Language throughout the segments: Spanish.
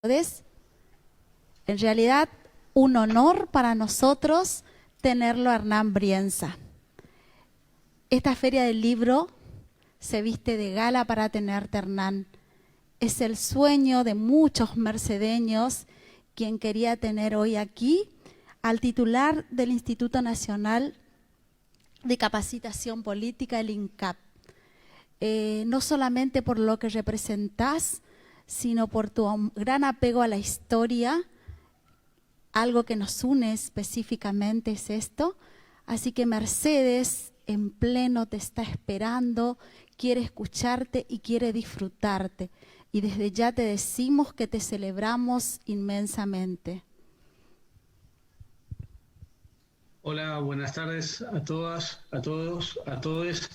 Es en realidad un honor para nosotros tenerlo a Hernán Brienza. Esta Feria del Libro se viste de gala para tenerte, Hernán. Es el sueño de muchos mercedeños quien quería tener hoy aquí al titular del Instituto Nacional de Capacitación Política, el INCAP. No solamente por lo que representás, sino por tu gran apego a la historia. Algo que nos une específicamente es esto. Así que Mercedes en pleno te está esperando, quiere escucharte y quiere disfrutarte. Y desde ya te decimos que te celebramos inmensamente. Hola, buenas tardes a todas, a todos, a todos.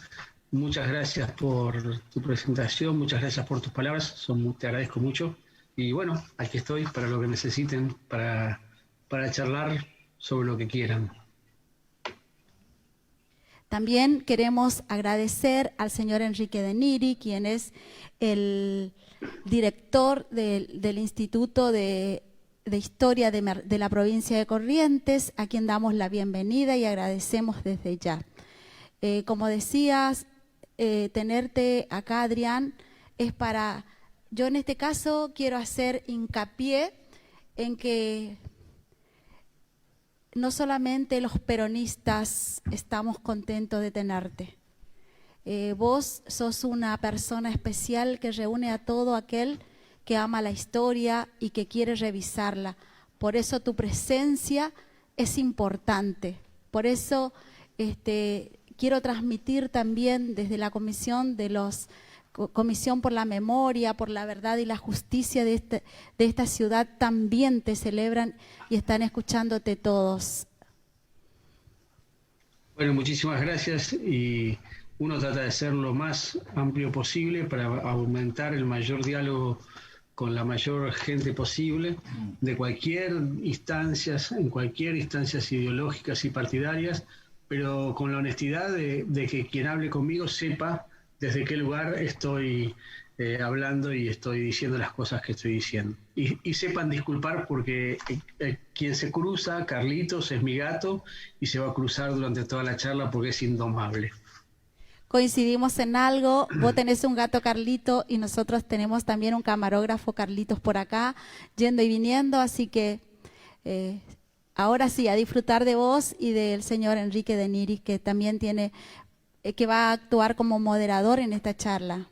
Muchas gracias por tu presentación, muchas gracias por tus palabras, te agradezco mucho. Y bueno, aquí estoy para lo que necesiten, para charlar sobre lo que quieran. También queremos agradecer al señor Enrique De Niri, quien es el director del Instituto de Historia de la provincia de Corrientes, a quien damos la bienvenida y agradecemos desde ya. Como decías, tenerte acá, Adrián, es para... Yo en este caso quiero hacer hincapié en que no solamente los peronistas estamos contentos de tenerte. Vos sos una persona especial que reúne a todo aquel que ama la historia y que quiere revisarla. Por eso tu presencia es importante. Por eso quiero transmitir también desde la Comisión por la Memoria, por la Verdad y la Justicia de esta ciudad, también te celebran y están escuchándote todos. Bueno, muchísimas gracias y uno trata de ser lo más amplio posible para aumentar el mayor diálogo con la mayor gente posible, de cualquier instancias, en cualquier instancias ideológicas y partidarias, pero con la honestidad de que quien hable conmigo sepa desde qué lugar estoy hablando y estoy diciendo las cosas que estoy diciendo. Y sepan disculpar porque quien se cruza, Carlitos, es mi gato y se va a cruzar durante toda la charla porque es indomable. Coincidimos en algo, vos tenés un gato Carlito y nosotros tenemos también un camarógrafo Carlitos por acá, yendo y viniendo, así que ahora sí, a disfrutar de vos y del señor Enrique De Niri, que también tiene, que va a actuar como moderador en esta charla.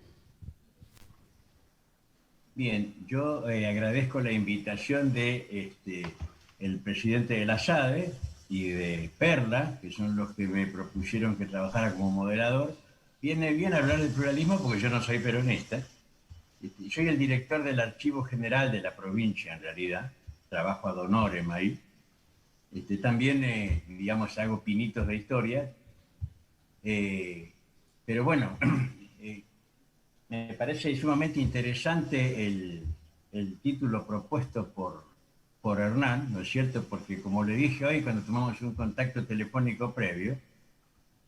Bien, yo agradezco la invitación de el presidente de la SADE y de Perla, que son los que me propusieron que trabajara como moderador. Viene bien hablar del pluralismo porque yo no soy peronista. Soy el director del Archivo General de la provincia, en realidad. Trabajo ad honorem ahí. También, digamos, hago pinitos de historia. Pero bueno, me parece sumamente interesante el título propuesto por Hernán, ¿no es cierto? Porque como le dije hoy cuando tomamos un contacto telefónico previo,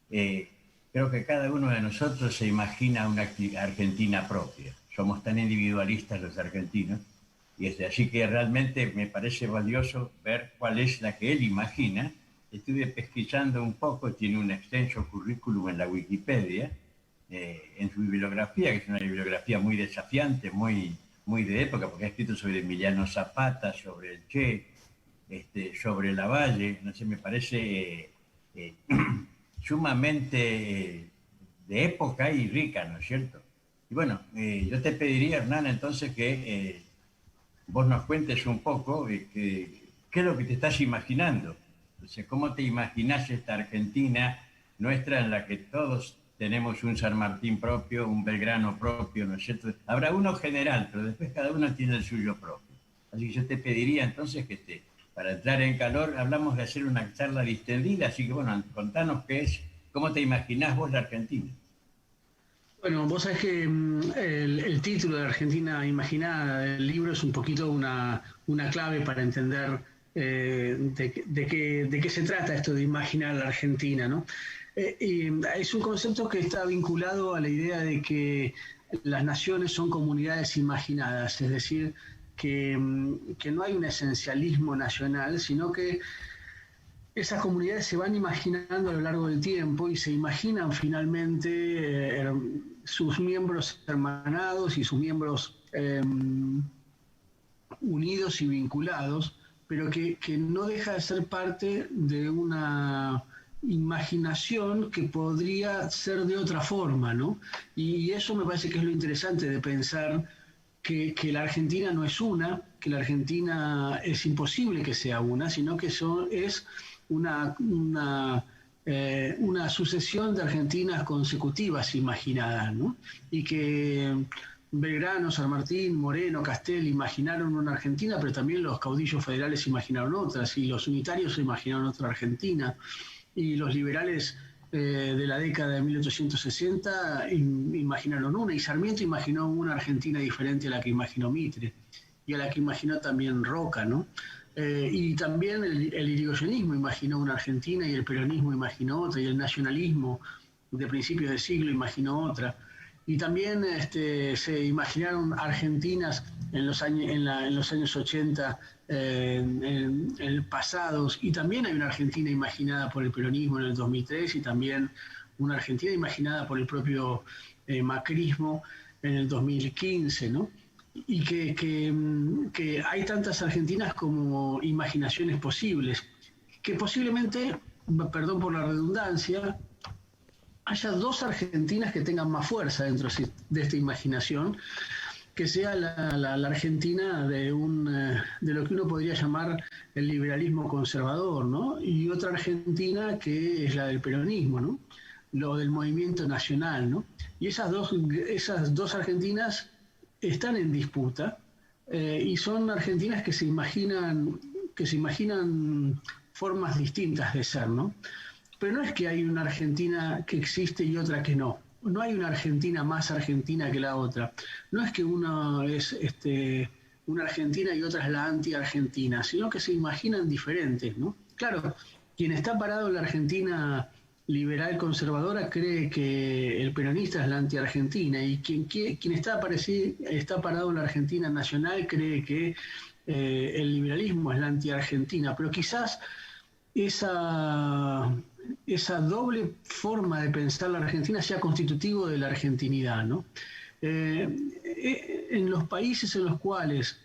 creo que cada uno de nosotros se imagina una Argentina propia. Somos tan individualistas los argentinos, y así que realmente me parece valioso ver cuál es la que él imagina. Estuve pesquisando un poco, tiene un extenso currículum en la Wikipedia, en su bibliografía, que es una bibliografía muy desafiante, muy de época, porque ha escrito sobre Emiliano Zapata, sobre el Che, sobre Lavalle, no sé, me parece sumamente de época y rica, ¿no es cierto? Y bueno, yo te pediría, Hernán, entonces que vos nos cuentes un poco qué es lo que te estás imaginando. O sea, ¿cómo te imaginás esta Argentina nuestra en la que todos tenemos un San Martín propio, un Belgrano propio, ¿no es cierto? Habrá uno general, pero después cada uno tiene el suyo propio. Así que yo te pediría entonces que para entrar en calor, hablamos de hacer una charla distendida, así que bueno, contanos cómo te imaginás vos la Argentina. Bueno, vos sabés que el título de Argentina Imaginada del libro es un poquito una clave para entender de qué se trata esto de imaginar la Argentina, ¿no? Y es un concepto que está vinculado a la idea de que las naciones son comunidades imaginadas, es decir, que no hay un esencialismo nacional, sino que esas comunidades se van imaginando a lo largo del tiempo y se imaginan finalmente sus miembros hermanados y sus miembros unidos y vinculados, pero que no deja de ser parte de una imaginación que podría ser de otra forma, ¿no? Y eso me parece que es lo interesante de pensar que la Argentina no es una, que la Argentina es imposible que sea una, sino que es una sucesión de Argentinas consecutivas imaginadas, ¿no? Y que Belgrano, San Martín, Moreno, Castel imaginaron una Argentina, pero también los caudillos federales imaginaron otras, y los unitarios imaginaron otra Argentina, y los liberales de la década de 1860 imaginaron una, y Sarmiento imaginó una Argentina diferente a la que imaginó Mitre, y a la que imaginó también Roca, ¿no? Y también el irigoyenismo imaginó una Argentina, y el peronismo imaginó otra, y el nacionalismo de principios de siglo imaginó otra. Y también se imaginaron Argentinas en los años 80 pasados, y también hay una Argentina imaginada por el peronismo en el 2003, y también una Argentina imaginada por el propio macrismo en el 2015, ¿no? Y que hay tantas Argentinas como imaginaciones posibles, que posiblemente, perdón por la redundancia, haya dos Argentinas que tengan más fuerza dentro de esta imaginación, que sea la Argentina de lo que uno podría llamar el liberalismo conservador, ¿no? Y otra Argentina que es la del peronismo, ¿no? Lo del movimiento nacional, ¿no? Y esas dos Argentinas están en disputa, y son Argentinas que se imaginan formas distintas de ser, ¿no? Pero no es que hay una Argentina que existe y otra que no. No hay una Argentina más argentina que la otra. No es que una es una Argentina y otra es la anti-Argentina, sino que se imaginan diferentes, ¿no? Claro, quien está parado en la Argentina liberal conservadora cree que el peronista es la anti-Argentina, y quien está parado en la Argentina nacional cree que el liberalismo es la anti-Argentina. Pero quizás esa doble forma de pensar la Argentina sea constitutivo de la argentinidad, ¿no? En los países en los cuales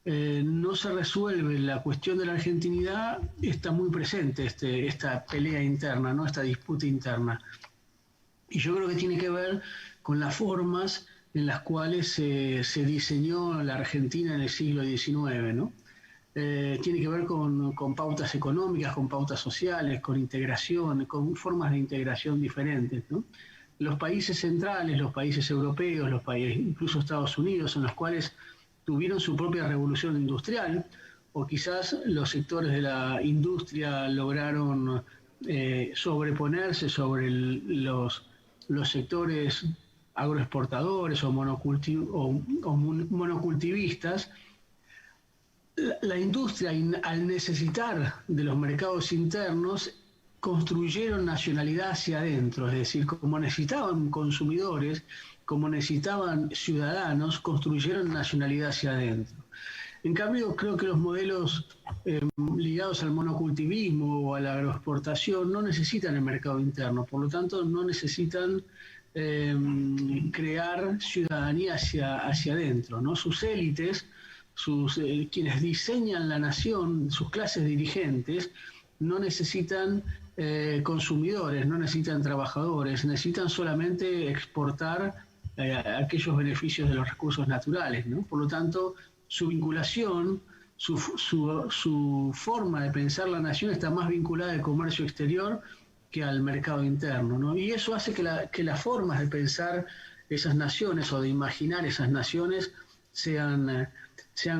no se resuelve la cuestión de la argentinidad, está muy presente esta pelea interna, ¿no? Esta disputa interna. Y yo creo que tiene que ver con las formas en las cuales se diseñó la Argentina en el siglo XIX, ¿no? Tiene que ver con pautas económicas, con pautas sociales, con integración, con formas de integración diferentes, ¿no? Los países centrales, los países europeos, incluso Estados Unidos, en los cuales tuvieron su propia revolución industrial, o quizás los sectores de la industria lograron sobreponerse sobre los sectores agroexportadores o monocultivistas. La industria, al necesitar de los mercados internos, construyeron nacionalidad hacia adentro, es decir, como necesitaban consumidores, como necesitaban ciudadanos, construyeron nacionalidad hacia adentro. En cambio, creo que los modelos ligados al monocultivismo o a la agroexportación no necesitan el mercado interno, por lo tanto no necesitan crear ciudadanía hacia adentro, ¿no? Sus élites, quienes diseñan la nación, sus clases dirigentes, no necesitan consumidores, no necesitan trabajadores, necesitan solamente exportar aquellos beneficios de los recursos naturales, ¿no? Por lo tanto, su vinculación, su forma de pensar la nación está más vinculada al comercio exterior que al mercado interno, ¿no? Y eso hace que las formas de pensar esas naciones o de imaginar esas naciones sean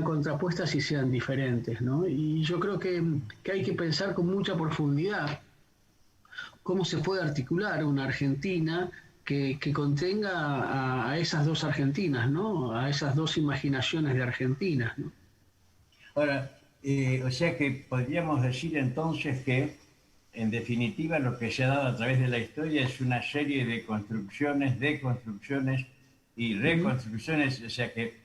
contrapuestas y sean diferentes, ¿no? Y yo creo que hay que pensar con mucha profundidad cómo se puede articular una Argentina que contenga a esas dos Argentinas, ¿no? A esas dos imaginaciones de Argentinas, ¿no? Ahora, o sea que podríamos decir entonces que, en definitiva, lo que se ha dado a través de la historia es una serie de construcciones, deconstrucciones y reconstrucciones, o sea que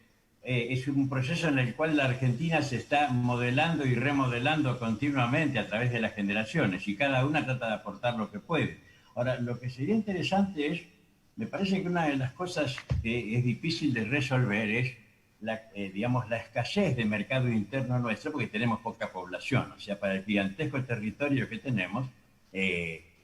es un proceso en el cual la Argentina se está modelando y remodelando continuamente a través de las generaciones y cada una trata de aportar lo que puede. Ahora, lo que sería interesante es, me parece que una de las cosas que es difícil de resolver es digamos, la escasez de mercado interno nuestro, porque tenemos poca población. O sea, para el gigantesco territorio que tenemos,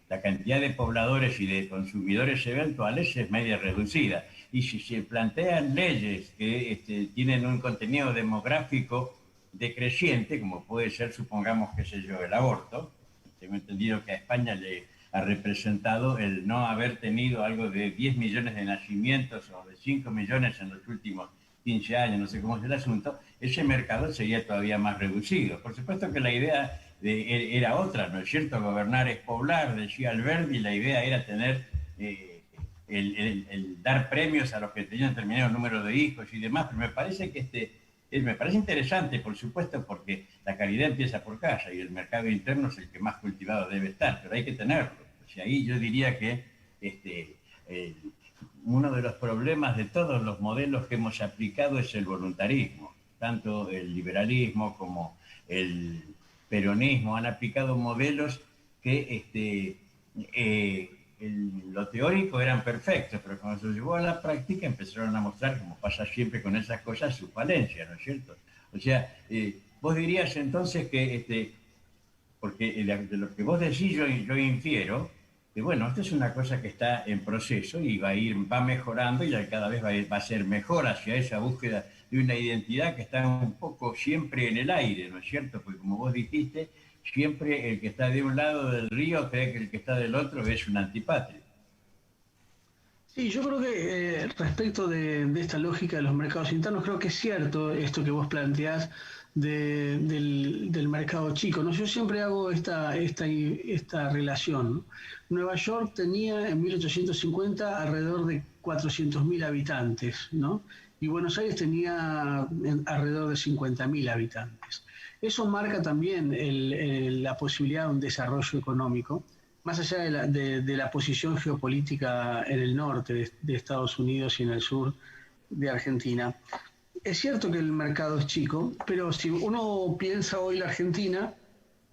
la cantidad de pobladores y de consumidores eventuales es media reducida. Y si se plantean leyes que tienen un contenido demográfico decreciente, como puede ser, supongamos, qué sé yo, el aborto, tengo entendido que a España le ha representado el no haber tenido algo de 10 millones de nacimientos o de 5 millones en los últimos 15 años, no sé cómo es el asunto, ese mercado sería todavía más reducido. Por supuesto que la idea era otra, ¿no es cierto? Gobernar es poblar, decía Alberdi, la idea era tener, el dar premios a los que tenían determinado número de hijos y demás, pero me parece que me parece interesante, por supuesto, porque la calidad empieza por casa y el mercado interno es el que más cultivado debe estar, pero hay que tenerlo. O sea, ahí yo diría que uno de los problemas de todos los modelos que hemos aplicado es el voluntarismo. Tanto el liberalismo como el peronismo han aplicado modelos que lo teórico eran perfectos, pero cuando se llevó a la práctica empezaron a mostrar, como pasa siempre con esas cosas, su falencia, ¿no es cierto? O sea, vos dirías entonces que, porque de lo que vos decís yo infiero, que bueno, esto es una cosa que está en proceso y va mejorando y cada vez va a ser mejor hacia esa búsqueda de una identidad que está un poco siempre en el aire, ¿no es cierto? Porque como vos dijiste, siempre el que está de un lado del río cree que el que está del otro es un antipatria. Sí, yo creo que respecto de esta lógica de los mercados internos, creo que es cierto esto que vos planteás del mercado chico, ¿no? Yo siempre hago esta relación, ¿no? Nueva York tenía en 1850 alrededor de 400.000 habitantes, ¿no? Y Buenos Aires tenía alrededor de 50.000 habitantes. Eso marca también la posibilidad de un desarrollo económico, más allá de la posición geopolítica en el norte de Estados Unidos y en el sur de Argentina. Es cierto que el mercado es chico, pero si uno piensa hoy la Argentina,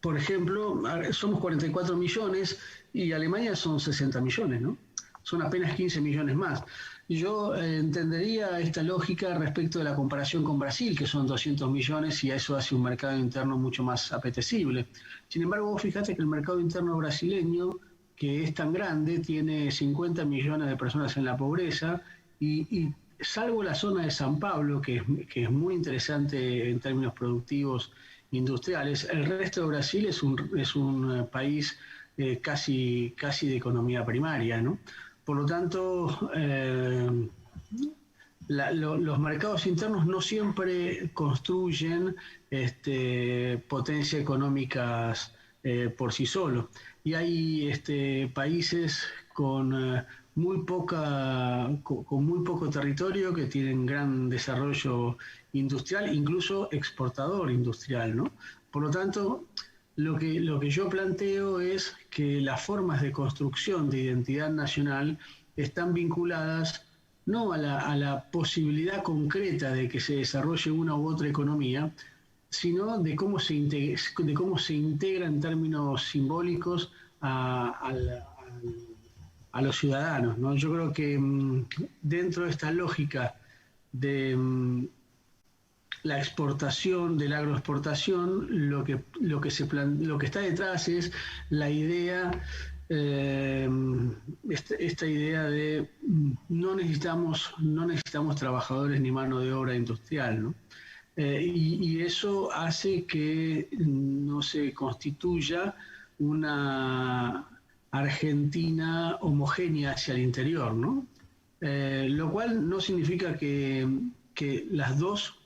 por ejemplo, somos 44 millones y Alemania son 60 millones, ¿no? Son apenas 15 millones más. Yo entendería esta lógica respecto de la comparación con Brasil, que son 200 millones y eso hace un mercado interno mucho más apetecible. Sin embargo, vos fijate que el mercado interno brasileño, que es tan grande, tiene 50 millones de personas en la pobreza y salvo la zona de San Pablo, que es muy interesante en términos productivos industriales, el resto de Brasil es un país casi de economía primaria, ¿no? Por lo tanto, los mercados internos no siempre construyen potencias económicas por sí solos. Y hay países con muy poco territorio que tienen gran desarrollo industrial, incluso exportador industrial, ¿no? Por lo tanto, lo que yo planteo es que las formas de construcción de identidad nacional están vinculadas no a la posibilidad concreta de que se desarrolle una u otra economía, sino de cómo se integra en términos simbólicos a los ciudadanos, ¿no? Yo creo que dentro de esta lógica de la exportación, de la agroexportación, lo que está detrás es la idea, esta idea de no necesitamos trabajadores ni mano de obra industrial, ¿no? Y eso hace que no se constituya una Argentina homogénea hacia el interior, ¿no? Lo cual no significa que las dos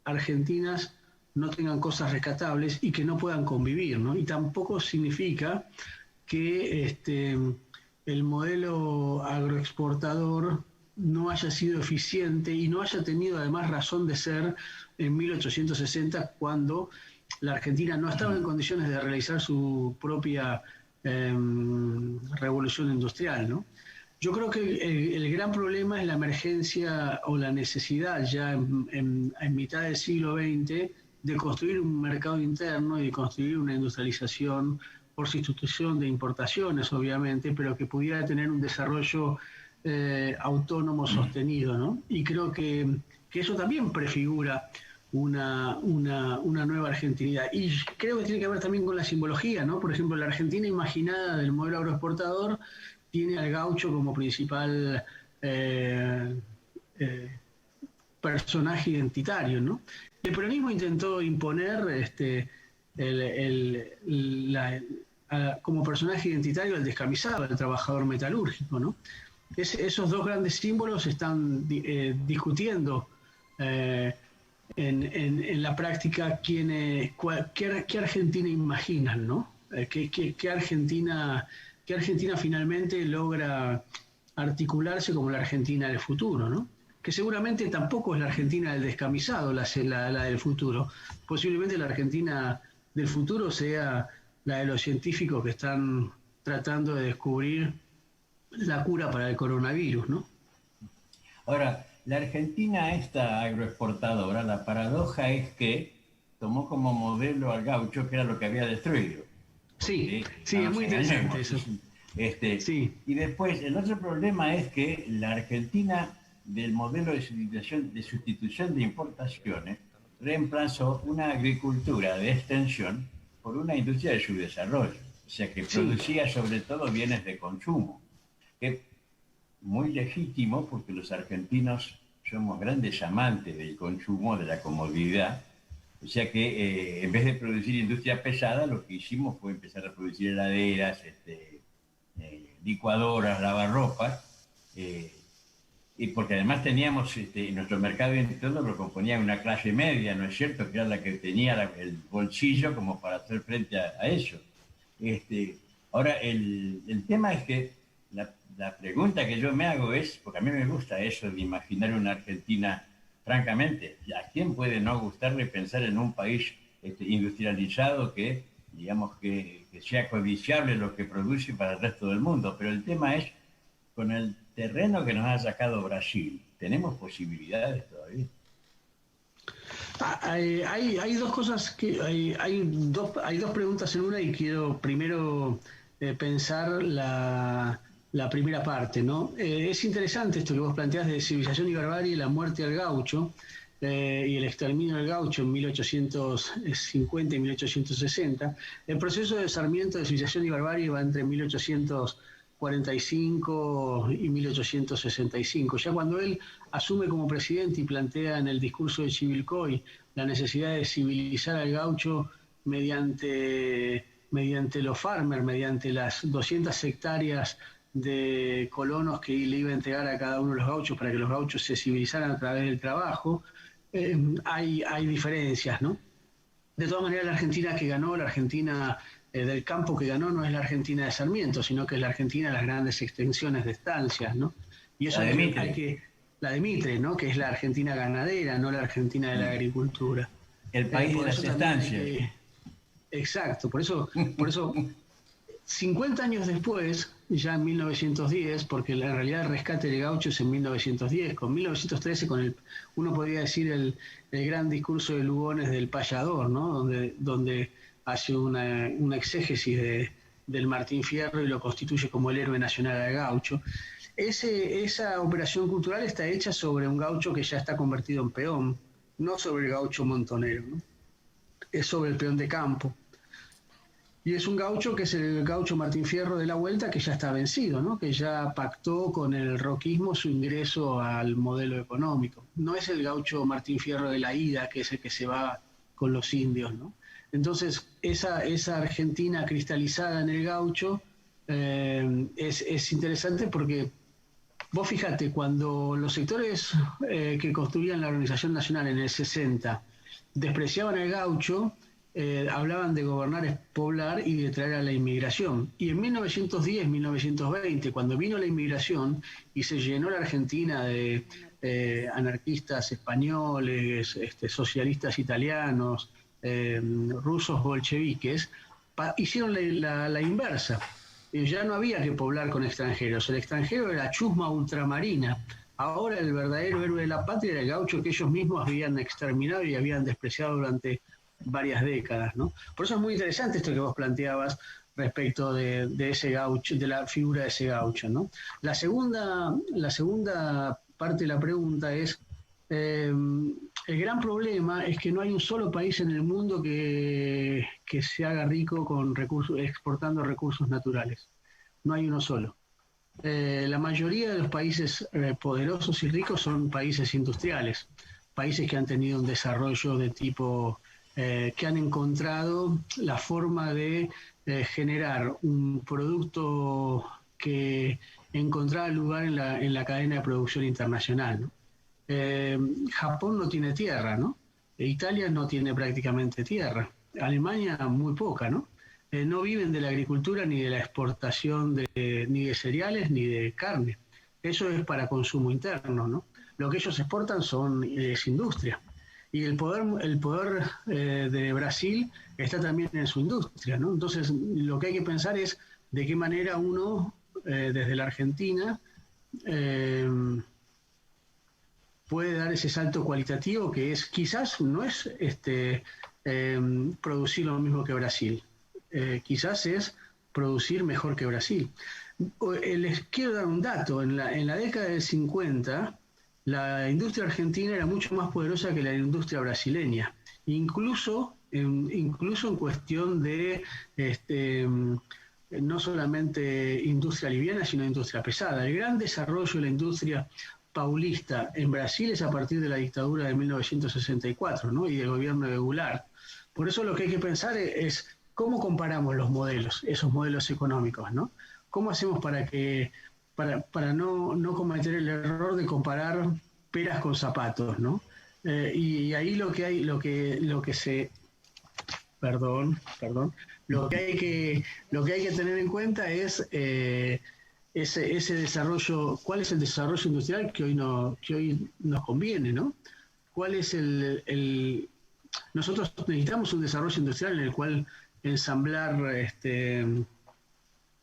Argentinas no tengan cosas rescatables y que no puedan convivir, ¿no? Y tampoco significa que el modelo agroexportador no haya sido eficiente y no haya tenido además razón de ser en 1860, cuando la Argentina no estaba en condiciones de realizar su propia revolución industrial, ¿no? Yo creo que el gran problema es la emergencia o la necesidad ya en mitad del siglo XX de construir un mercado interno y de construir una industrialización por sustitución de importaciones, obviamente, pero que pudiera tener un desarrollo autónomo sostenido, ¿no? Y creo que eso también prefigura una nueva argentinidad. Y creo que tiene que ver también con la simbología, ¿no? Por ejemplo, la Argentina imaginada del modelo agroexportador tiene al gaucho como principal personaje identitario, ¿no? El peronismo intentó imponer como personaje identitario al descamisado, al trabajador metalúrgico, ¿no? Esos dos grandes símbolos están discutiendo en la práctica qué Argentina imaginan, ¿no? ¿Qué Argentina finalmente logra articularse como la Argentina del futuro, ¿no? Que seguramente tampoco es la Argentina del descamisado, la del futuro. Posiblemente la Argentina del futuro sea la de los científicos que están tratando de descubrir la cura para el coronavirus, ¿no? Ahora, la Argentina, esta agroexportadora, la paradoja es que tomó como modelo al gaucho, que era lo que había destruido. Sí, es muy interesante eso. Sí. Y después, el otro problema es que la Argentina, del modelo de sustitución de importaciones, reemplazó una agricultura de extensión por una industria de subdesarrollo, o sea que producía sobre todo bienes de consumo, que muy legítimo porque los argentinos somos grandes amantes del consumo, de la comodidad, o sea que en vez de producir industria pesada, lo que hicimos fue empezar a producir heladeras, licuadoras, lavarropas, y porque además teníamos nuestro mercado interno lo componía una clase media, ¿no es cierto?, que era la que tenía el bolsillo como para hacer frente a eso. Ahora, el tema es que la pregunta que yo me hago es, porque a mí me gusta eso de imaginar una Argentina, francamente, ¿a quién puede no gustarle pensar en un país industrializado que, digamos, que sea codiciable lo que produce para el resto del mundo? Pero el tema es, con el terreno que nos ha sacado Brasil, ¿tenemos posibilidades todavía? Hay dos cosas hay dos preguntas en una y quiero primero pensar la primera parte, ¿no? Es interesante esto que vos planteás de civilización y barbarie, la muerte al gaucho y el exterminio del gaucho en 1850 y 1860. El proceso de Sarmiento de civilización y barbarie va entre 1845 y 1865. Ya cuando él asume como presidente y plantea en el discurso de Chivilcoy la necesidad de civilizar al gaucho mediante los farmers, mediante las 200 hectáreas de colonos que le iba a entregar a cada uno de los gauchos para que los gauchos se civilizaran a través del trabajo, hay diferencias, ¿no? De todas maneras, la Argentina que ganó, la Argentina del campo que ganó, no es la Argentina de Sarmiento, sino que es la Argentina de las grandes extensiones de estancias, ¿no? Y eso la de Mitre, ¿no? Que es la Argentina ganadera, no la Argentina de la agricultura. El país de las estancias. Exacto, por eso 50 años después, ya en 1910, porque en realidad el rescate de gaucho es en 1910, con 1913 uno podría decir el gran discurso de Lugones del payador, ¿no? Donde hace una exégesis del Martín Fierro y lo constituye como el héroe nacional al gaucho. Esa operación cultural está hecha sobre un gaucho que ya está convertido en peón, no sobre el gaucho montonero, ¿no? Es sobre el peón de campo. Y es un gaucho que es el gaucho Martín Fierro de la Vuelta, que ya está vencido, ¿no? Que ya pactó con el roquismo su ingreso al modelo económico. No es el gaucho Martín Fierro de la Ida, que es el que se va con los indios, ¿no? Entonces, esa Argentina cristalizada en el gaucho es interesante porque vos fíjate, cuando los sectores que construían la Organización Nacional en el 60 despreciaban al gaucho, hablaban de gobernar es poblar y de traer a la inmigración. Y en 1910, 1920, cuando vino la inmigración y se llenó la Argentina de anarquistas españoles, socialistas italianos, rusos bolcheviques, hicieron la inversa. ya no había que poblar con extranjeros. El extranjero era chusma ultramarina. Ahora el verdadero héroe de la patria era el gaucho que ellos mismos habían exterminado y habían despreciado durante varias décadas, ¿no? Por eso es muy interesante esto que vos planteabas respecto de ese gaucho, de la figura de ese gaucho, ¿no? La segunda parte de la pregunta es, el gran problema es que no hay un solo país en el mundo que se haga rico con recursos, exportando recursos naturales. No hay uno solo. La mayoría de los países poderosos y ricos son países industriales, países que han tenido un desarrollo de tipo, que han encontrado la forma de generar un producto que encontrara lugar en la cadena de producción internacional, ¿no? Japón no tiene tierra, ¿no? Italia no tiene prácticamente tierra. Alemania muy poca, ¿no? No viven de la agricultura ni de la exportación ni de cereales ni de carne. Eso es para consumo interno, ¿no? Lo que ellos exportan es industria. Y el poder de Brasil está también en su industria, ¿no? Entonces, lo que hay que pensar es de qué manera uno, desde la Argentina, puede dar ese salto cualitativo que es, quizás no es producir lo mismo que Brasil, quizás es producir mejor que Brasil. Les quiero dar un dato, en la década del 50, la industria argentina era mucho más poderosa que la industria brasileña, incluso en cuestión de no solamente industria liviana, sino industria pesada. El gran desarrollo de la industria paulista en Brasil es a partir de la dictadura de 1964, ¿no? Y del gobierno de Goulart. Por eso lo que hay que pensar es cómo comparamos los modelos, esos modelos económicos, ¿no? ¿Cómo hacemos para no cometer el error de comparar peras con zapatos, ¿no? Y ahí lo que hay que tener en cuenta es ese desarrollo, cuál es el desarrollo industrial que hoy nos conviene, ¿no? ¿Cuál es nosotros necesitamos un desarrollo industrial en el cual ensamblar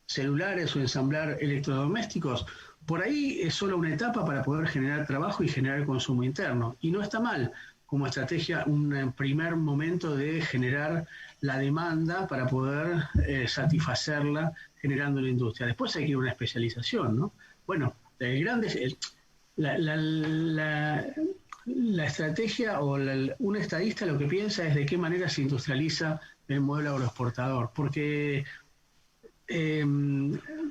celulares o ensamblar electrodomésticos, por ahí es solo una etapa para poder generar trabajo y generar consumo interno. Y no está mal como estrategia un primer momento de generar la demanda para poder satisfacerla generando la industria. Después hay que ir a una especialización, ¿no? Bueno, la estrategia o un estadista lo que piensa es de qué manera se industrializa el modelo agroexportador, porque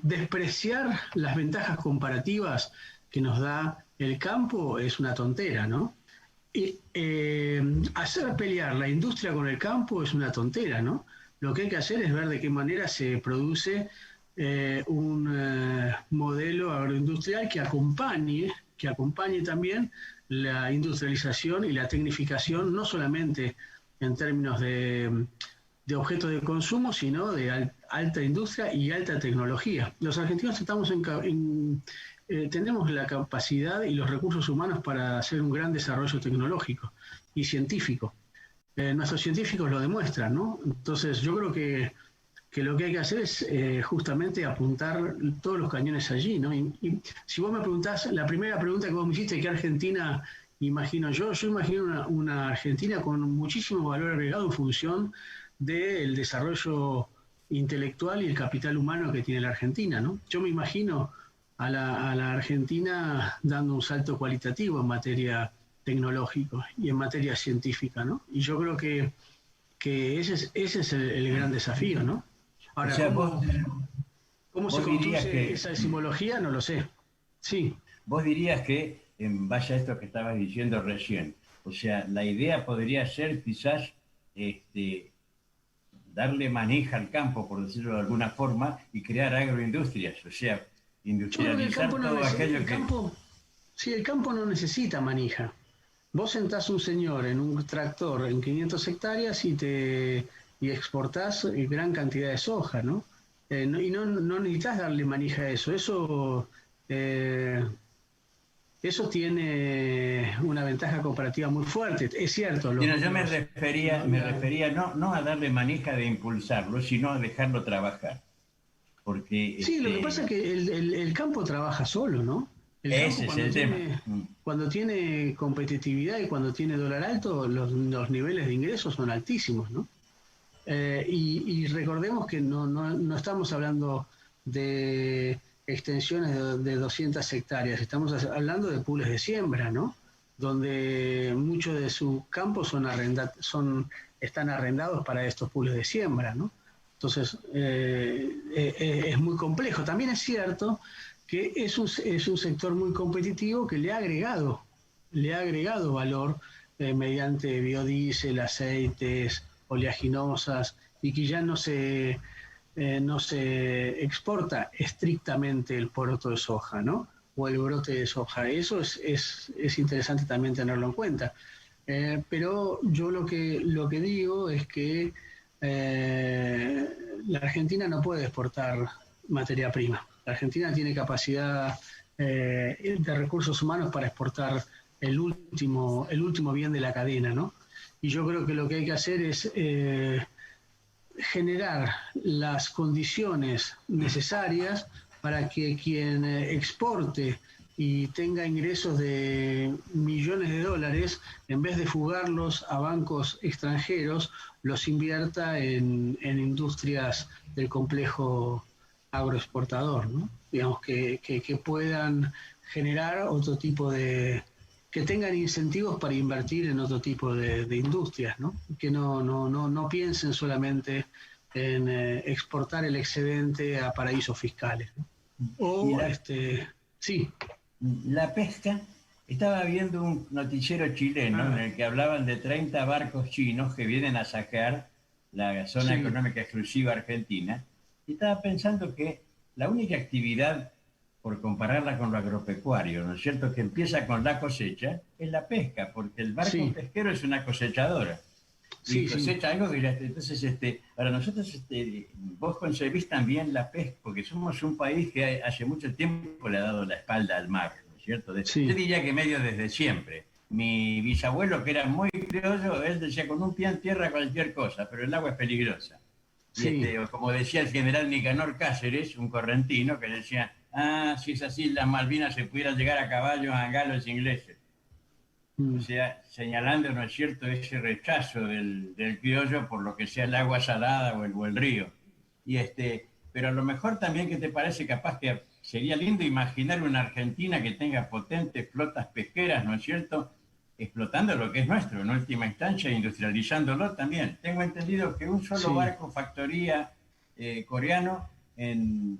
despreciar las ventajas comparativas que nos da el campo es una tontera, ¿no? Y hacer pelear la industria con el campo es una tontera, ¿no? Lo que hay que hacer es ver de qué manera se produce un modelo agroindustrial que acompañe también la industrialización y la tecnificación, no solamente en términos de objetos de consumo, sino de alta industria y alta tecnología. Los argentinos tenemos la capacidad y los recursos humanos para hacer un gran desarrollo tecnológico y científico. Nuestros científicos lo demuestran, ¿no? Entonces yo creo que lo que hay que hacer es justamente apuntar todos los cañones allí, ¿no? Y si vos me preguntás, la primera pregunta que vos me hiciste, ¿qué Argentina imagino yo? Yo imagino una Argentina con muchísimo valor agregado en función del desarrollo intelectual y el capital humano que tiene la Argentina, ¿no? Yo me imagino a la Argentina dando un salto cualitativo en materia tecnológico y en materia científica, ¿no? Y yo creo que ese es el gran desafío, ¿no? Ahora, o sea, ¿cómo se construye esa simbología? No lo sé. Sí. Vos dirías que, en base a esto que estabas diciendo recién, o sea, la idea podría ser quizás darle maneja al campo, por decirlo de alguna forma, y crear agroindustrias, o sea, industrializar todo aquello que... El campo no necesita manija. Vos sentás un señor en un tractor en 500 hectáreas y exportás gran cantidad de soja, ¿no? Y no necesitas darle manija a eso. Eso tiene una ventaja comparativa muy fuerte. Es cierto. Yo me refería no a darle manija de impulsarlo, sino a dejarlo trabajar. porque... Sí, lo que pasa es que el campo trabaja solo, ¿no? El campo ese es el tema. cuando tiene competitividad y cuando tiene dólar alto, los niveles de ingresos son altísimos, ¿no? Y recordemos que no estamos hablando de extensiones de 200 hectáreas, estamos hablando de pools de siembra, ¿no? Donde muchos de sus campos están arrendados para estos pools de siembra, ¿no? Entonces, es muy complejo. También es cierto que es un sector muy competitivo que le ha agregado valor mediante biodiesel, aceites, oleaginosas, y que ya no se exporta estrictamente el poroto de soja, ¿no? O el brote de soja. Eso es interesante también tenerlo en cuenta. Pero yo lo que digo es que la Argentina no puede exportar materia prima. La Argentina tiene capacidad de recursos humanos para exportar el último bien de la cadena, ¿no? Y yo creo que lo que hay que hacer es generar las condiciones necesarias para que quien exporte y tenga ingresos de millones de dólares, en vez de fugarlos a bancos extranjeros, los invierta en industrias del complejo agroexportador, ¿no? Digamos, que puedan generar otro tipo que tengan incentivos para invertir en otro tipo de industrias, ¿no? Que no piensen solamente en exportar el excedente a paraísos fiscales, ¿no? O, sí. La pesca, estaba viendo un noticiero chileno en el que hablaban de 30 barcos chinos que vienen a saquear la zona Sí. económica exclusiva argentina, y estaba pensando que la única actividad, por compararla con lo agropecuario, ¿no es cierto?, que empieza con la cosecha, es la pesca, porque el barco Sí. pesquero es una cosechadora. Y Sí, cosecha algo que entonces para nosotros vos concebís también la pesca, porque somos un país que hace mucho tiempo le ha dado la espalda al mar, ¿no es cierto? Sí. Yo diría que medio desde siempre. Mi bisabuelo, que era muy criollo, él decía: con un pie en tierra cualquier cosa, pero el agua es peligrosa. Y Sí. o como decía el general Nicanor Cáceres, un correntino, que decía: si es así, las Malvinas se pudieran llegar a caballo a los ingleses. O sea, señalando, ¿no es cierto?, ese rechazo del criollo por lo que sea el agua salada o el río. Pero a lo mejor también, que te parece, capaz que sería lindo imaginar una Argentina que tenga potentes flotas pesqueras, ¿no es cierto?, explotando lo que es nuestro, en última instancia, industrializándolo también. Tengo entendido que un solo Sí. barco factoría coreano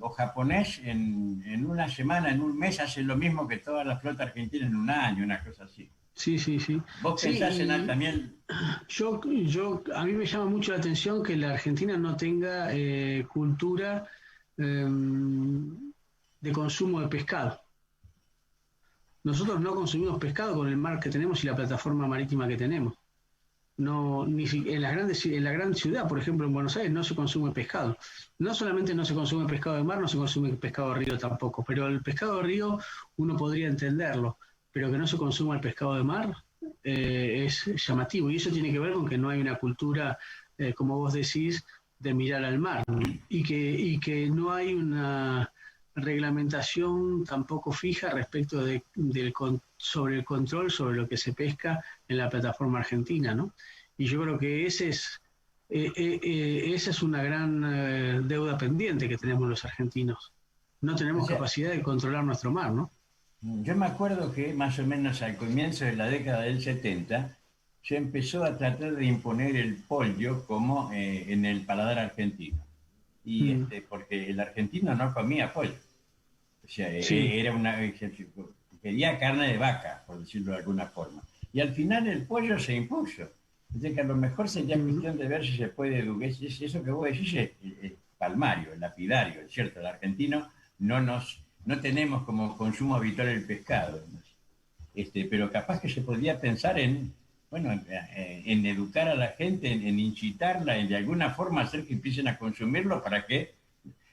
o japonés en una semana, en un mes, hace lo mismo que toda la flota argentina en un año, una cosa así. Sí, sí, sí. ¿Vos Sí, pensás en y también? a mí me llama mucho la atención que la Argentina no tenga cultura de consumo de pescado. Nosotros no consumimos pescado con el mar que tenemos y la plataforma marítima que tenemos. No, en la gran ciudad, por ejemplo, en Buenos Aires, no se consume pescado. No solamente no se consume pescado de mar, no se consume pescado de río tampoco. Pero el pescado de río uno podría entenderlo, pero que no se consuma el pescado de mar es llamativo. Y eso tiene que ver con que no hay una cultura, como vos decís, de mirar al mar. Y que no hay una reglamentación tampoco fija respecto sobre el control sobre lo que se pesca en la plataforma argentina, ¿no? Y yo creo que esa es una gran deuda pendiente que tenemos los argentinos. No O tenemos sea, capacidad de controlar nuestro mar, ¿no? yo me acuerdo que más o menos al comienzo de la década del 70 se empezó a tratar de imponer el pollo como en el paladar argentino. Mm, Porque el argentino no comía pollo. O sea, sí, era quería carne de vaca, por decirlo de alguna forma. Y al final el pollo se impuso. Es decir, que a lo mejor sería cuestión de ver si se puede educar. Eso que vos decís es palmario, el lapidario, es cierto. El argentino no tenemos como consumo habitual el pescado. Pero capaz que se podría pensar en educar a la gente, en incitarla, en de alguna forma hacer que empiecen a consumirlo para que...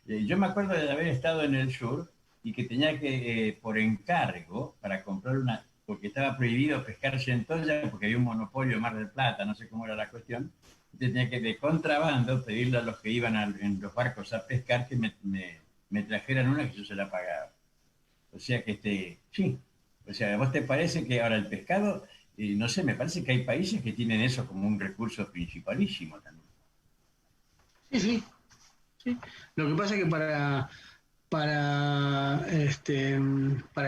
yo me acuerdo de haber estado en el sur y que tenía que, por encargo, para comprar porque estaba prohibido pescar centolla, porque había un monopolio en Mar del Plata, no sé cómo era la cuestión, tenía que de contrabando pedirle a los que iban en los barcos a pescar que me trajeran una que yo se la pagaba. O sea que sí. O sea, ¿a vos te parece que ahora el pescado, no sé, me parece que hay países que tienen eso como un recurso principalísimo también? Sí, sí, sí. Lo que pasa es que para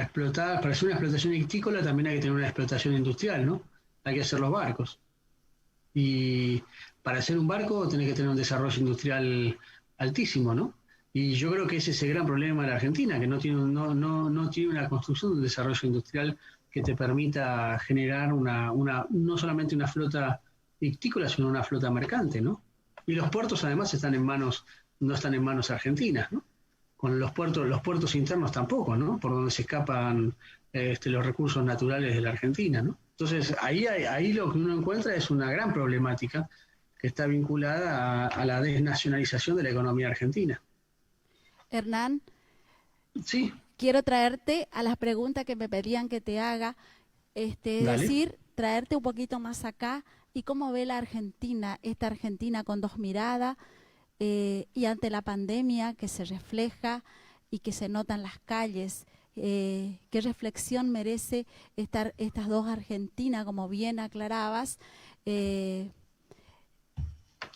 explotar, para hacer una explotación ictícola también hay que tener una explotación industrial, ¿no? Hay que hacer los barcos. Y para hacer un barco tenés que tener un desarrollo industrial altísimo, ¿no? Y yo creo que ese es el gran problema de la Argentina, que no tiene una construcción de un desarrollo industrial que te permita generar no solamente una flota ictícola, sino una flota mercante, ¿no? Y los puertos además no están en manos argentinas, ¿no? Con los puertos internos tampoco, ¿no? Por donde se escapan los recursos naturales de la Argentina, ¿no? Entonces, ahí lo que uno encuentra es una gran problemática que está vinculada a la desnacionalización de la economía argentina. Hernán, Sí, quiero traerte a las preguntas que me pedían que te haga, es dale. decir, traerte un poquito más acá y cómo ve la Argentina, esta Argentina con dos miradas, y ante la pandemia que se refleja y que se nota en las calles. ¿Qué reflexión merece estas dos Argentinas, como bien aclarabas,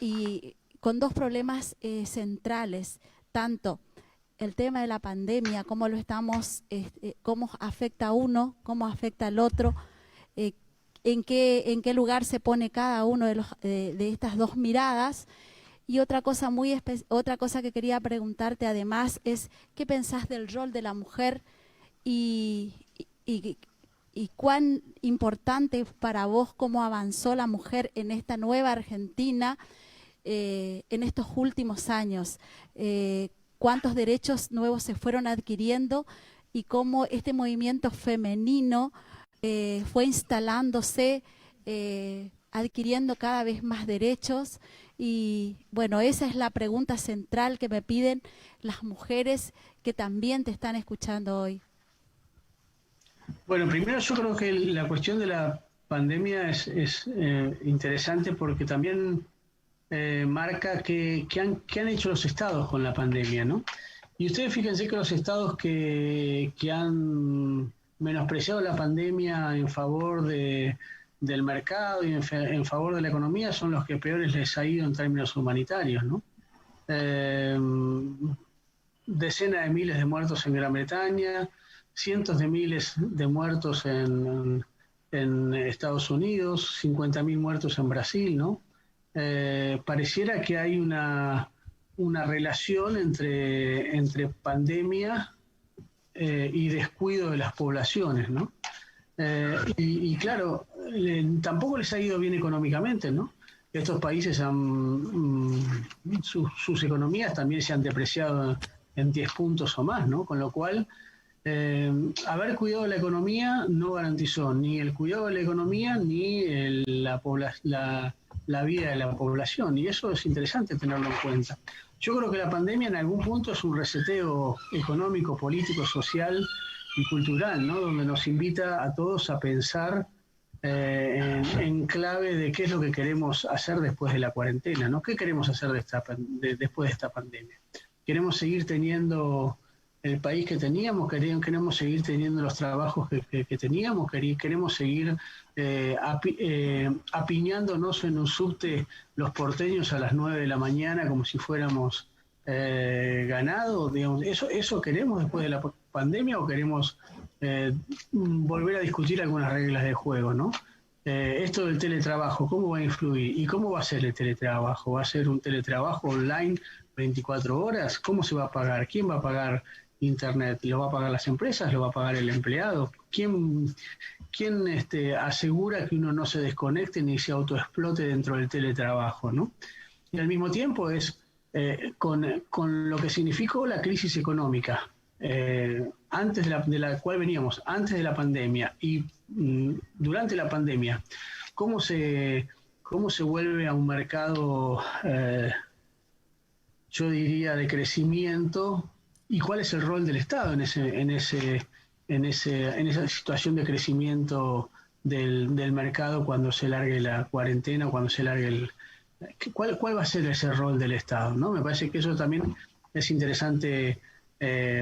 y con dos problemas centrales, tanto el tema de la pandemia, cómo lo estamos, cómo afecta a uno, cómo afecta al otro, en qué lugar se pone cada uno de estas dos miradas. Y otra cosa otra cosa que quería preguntarte además es ¿qué pensás del rol de la mujer y cuán importante para vos cómo avanzó la mujer en esta nueva Argentina en estos últimos años? ¿Cuántos derechos nuevos se fueron adquiriendo y cómo este movimiento femenino fue instalándose, adquiriendo cada vez más derechos? Y bueno, esa es la pregunta central que me piden las mujeres que también te están escuchando hoy. Bueno, primero yo creo que la cuestión de la pandemia es interesante porque también marca qué han hecho los estados con la pandemia, ¿no? Y ustedes fíjense que los estados que han menospreciado la pandemia en favor del mercado y en favor de la economía son los que peores les ha ido en términos humanitarios, ¿no? Decenas de miles de muertos en Gran Bretaña, cientos de miles de muertos en Estados Unidos, 50.000 muertos en Brasil, ¿no? Pareciera que hay una relación entre pandemia y descuido de las poblaciones, ¿no? Y claro, tampoco les ha ido bien económicamente, ¿no? Estos países sus economías también se han depreciado en 10 puntos o más, ¿no? Con lo cual, haber cuidado de la economía no garantizó ni el cuidado de la economía ni la vida de la población, y eso es interesante tenerlo en cuenta. Yo creo que la pandemia en algún punto es un reseteo económico, político, social y cultural, ¿no? Donde nos invita a todos a pensar en clave de qué es lo que queremos hacer después de la cuarentena, ¿no? ¿Qué queremos hacer después de esta pandemia? ¿Queremos seguir teniendo el país que teníamos? ¿Queremos seguir teniendo los trabajos que teníamos? ¿Queremos seguir apiñándonos en un subte los porteños a las 9 de la mañana como si fuéramos ganado? Digamos, ¿eso queremos después de la pandemia o queremos volver a discutir algunas reglas de juego, ¿no? Esto del teletrabajo, ¿cómo va a influir? ¿Y cómo va a ser el teletrabajo? ¿Va a ser un teletrabajo online 24 horas? ¿Cómo se va a pagar? ¿Quién va a pagar Internet? ¿Lo va a pagar las empresas? ¿Lo va a pagar el empleado? ¿Quién asegura que uno no se desconecte ni se autoexplote dentro del teletrabajo, ¿no? Y al mismo tiempo es con lo que significó la crisis económica, antes de la cual veníamos, antes de la pandemia y durante la pandemia, cómo se vuelve a un mercado, yo diría, de crecimiento, y cuál es el rol del Estado en esa situación de crecimiento del mercado cuando se largue la cuarentena, cuando se largue ¿cuál va a ser ese rol del Estado, ¿no? Me parece que eso también es interesante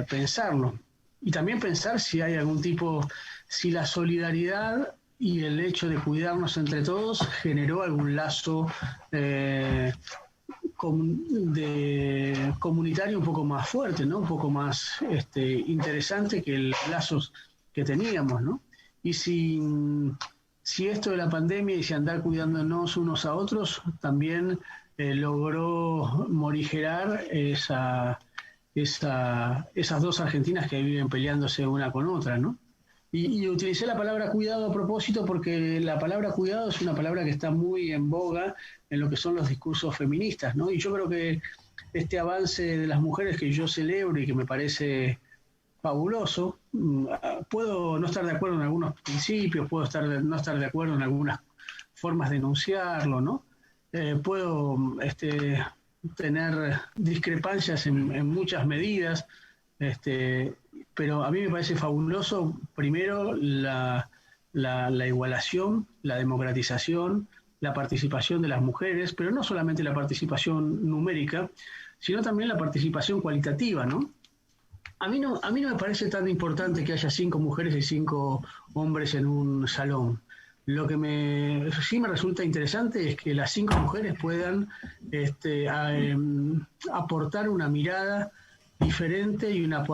pensarlo. Y también pensar si hay algún tipo, si la solidaridad y el hecho de cuidarnos entre todos generó algún lazo comunitario un poco más fuerte, ¿no? Un poco más interesante que los lazos que teníamos, ¿no? Y si esto de la pandemia y si andar cuidándonos unos a otros también logró morigerar esas dos Argentinas que viven peleándose una con otra, ¿no? Y utilicé la palabra cuidado a propósito porque la palabra cuidado es una palabra que está muy en boga en lo que son los discursos feministas, ¿no? Y yo creo que este avance de las mujeres que yo celebro y que me parece fabuloso, puedo no estar de acuerdo en algunos principios, puedo no estar de acuerdo en algunas formas de enunciarlo, ¿no? Puedo tener discrepancias en muchas medidas, pero a mí me parece fabuloso, primero, la igualación, la democratización, la participación de las mujeres, pero no solamente la participación numérica, sino también la participación cualitativa, ¿no? A mí no me parece tan importante que haya 5 mujeres y 5 hombres en un salón. Lo que sí me resulta interesante es que las 5 mujeres puedan aportar una mirada diferente y una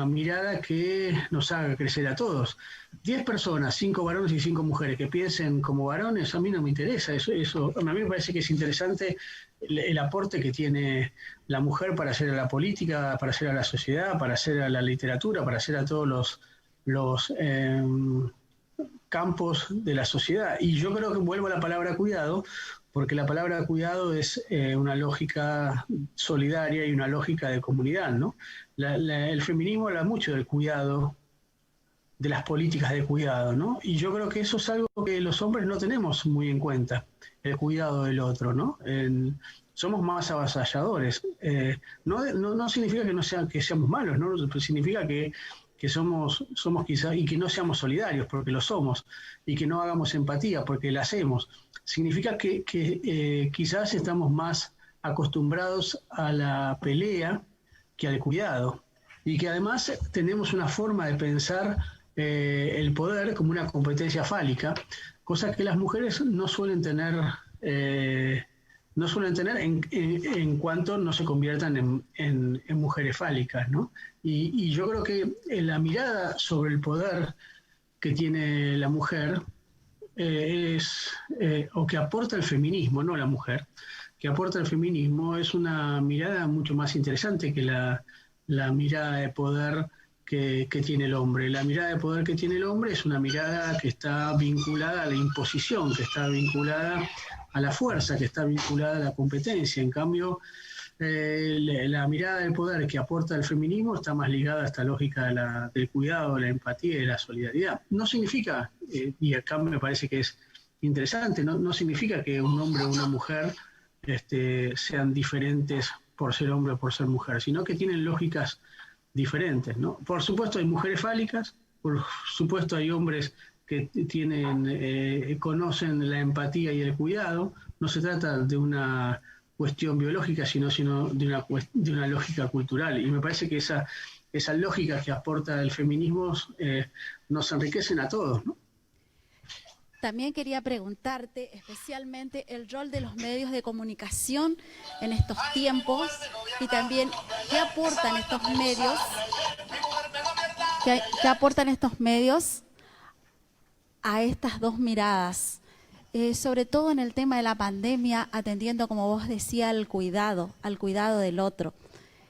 mirada que nos haga crecer a todos. 10 personas, 5 varones y 5 mujeres que piensen como varones, a mí no me interesa. Eso a mí me parece que es interesante el aporte que tiene la mujer para hacer a la política, para hacer a la sociedad, para hacer a la literatura, para hacer a todos los campos de la sociedad. Y yo creo que vuelvo a la palabra cuidado, porque la palabra cuidado es una lógica solidaria y una lógica de comunidad, ¿no? El feminismo habla mucho del cuidado, de las políticas de cuidado, ¿no? Y yo creo que eso es algo que los hombres no tenemos muy en cuenta, el cuidado del otro, ¿no? Somos más avasalladores. No significa que seamos malos, ¿no? Significa que somos quizás, y que no seamos solidarios, porque lo somos, y que no hagamos empatía, porque la hacemos. Significa que quizás estamos más acostumbrados a la pelea que al cuidado, y que además tenemos una forma de pensar el poder como una competencia fálica, cosa que las mujeres no suelen tener en cuanto no se conviertan en mujeres fálicas, ¿no? Y yo creo que la mirada sobre el poder que tiene la mujer o que aporta el feminismo, no la mujer, que aporta el feminismo, es una mirada mucho más interesante que la mirada de poder que tiene el hombre. La mirada de poder que tiene el hombre es una mirada que está vinculada a la imposición, que está vinculada a la fuerza, que está vinculada a la competencia. En cambio, la mirada de poder que aporta el feminismo está más ligada a esta lógica del cuidado, de la empatía y de la solidaridad. No significa, y acá me parece que es interesante, no significa que un hombre o una mujer sean diferentes por ser hombre o por ser mujer, sino que tienen lógicas diferentes, ¿no? Por supuesto hay mujeres fálicas, por supuesto hay hombres que conocen la empatía y el cuidado. No se trata de una cuestión biológica, sino de una lógica cultural. Y me parece que esa lógica que aporta el feminismo nos enriquecen a todos, ¿no? También quería preguntarte especialmente el rol de los medios de comunicación en estos tiempos y también qué aportan estos medios, qué aportan estos medios a estas dos miradas, sobre todo en el tema de la pandemia, atendiendo, como vos decías, al cuidado del otro.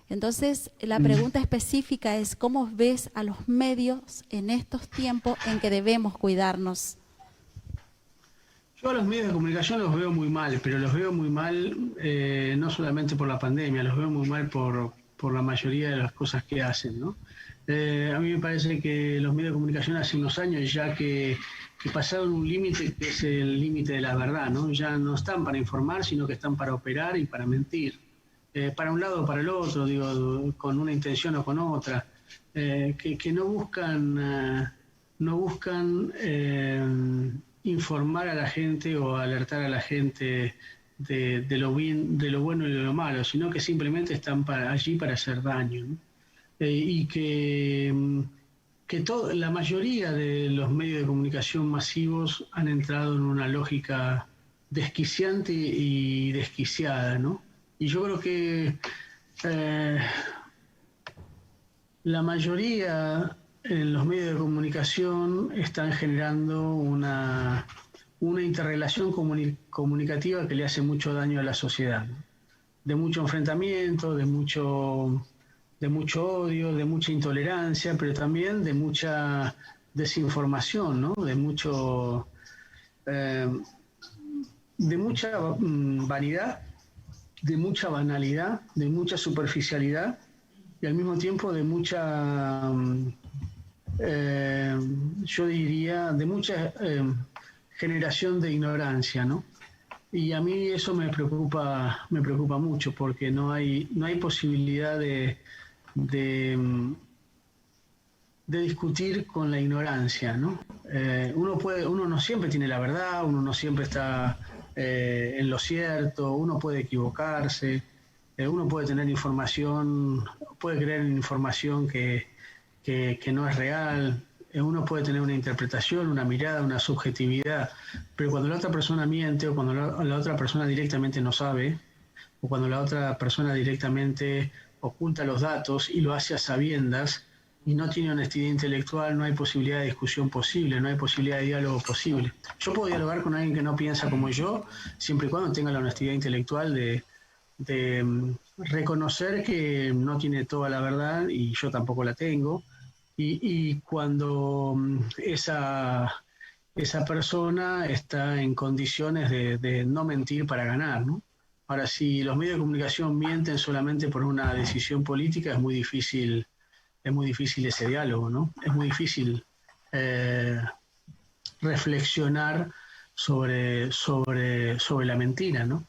Entonces, la pregunta específica es, ¿cómo ves a los medios en estos tiempos en que debemos cuidarnos? Yo a los medios de comunicación los veo muy mal, pero los veo muy mal no solamente por la pandemia, los veo muy mal por la mayoría de las cosas que hacen, ¿no? A mí me parece que los medios de comunicación hace unos años ya que pasaron un límite que es el límite de la verdad, ¿no? Ya no están para informar, sino que están para operar y para mentir. Para un lado o para el otro, digo, con una intención o con otra, que no buscan informar a la gente o alertar a la gente de lo bueno y de lo malo, sino que simplemente están allí para hacer daño, ¿no? Y que la mayoría de los medios de comunicación masivos han entrado en una lógica desquiciante y desquiciada, ¿no? Y yo creo que la mayoría en los medios de comunicación están generando una interrelación comunicativa que le hace mucho daño a la sociedad, ¿no? De mucho enfrentamiento, de mucho odio, de mucha intolerancia, pero también de mucha desinformación, ¿no? De mucha vanidad, de mucha banalidad, de mucha superficialidad y al mismo tiempo de mucha, yo diría, de mucha generación de ignorancia, ¿no? Y a mí eso me preocupa mucho porque no hay posibilidad de discutir con la ignorancia, ¿no? Uno no siempre tiene la verdad, uno no siempre está en lo cierto, uno puede equivocarse, uno puede tener información, puede creer en información que no es real, uno puede tener una interpretación, una mirada, una subjetividad, pero cuando la otra persona miente o cuando la otra persona directamente no sabe, o cuando la otra persona directamente oculta los datos y lo hace a sabiendas y no tiene honestidad intelectual, no hay posibilidad de discusión posible, no hay posibilidad de diálogo posible. Yo puedo dialogar con alguien que no piensa como yo, siempre y cuando tenga la honestidad intelectual de reconocer que no tiene toda la verdad y yo tampoco la tengo, y cuando esa persona está en condiciones de no mentir para ganar, ¿no? Ahora, si los medios de comunicación mienten solamente por una decisión política, es muy difícil ese diálogo, ¿no? Es muy difícil reflexionar sobre la mentira, ¿no?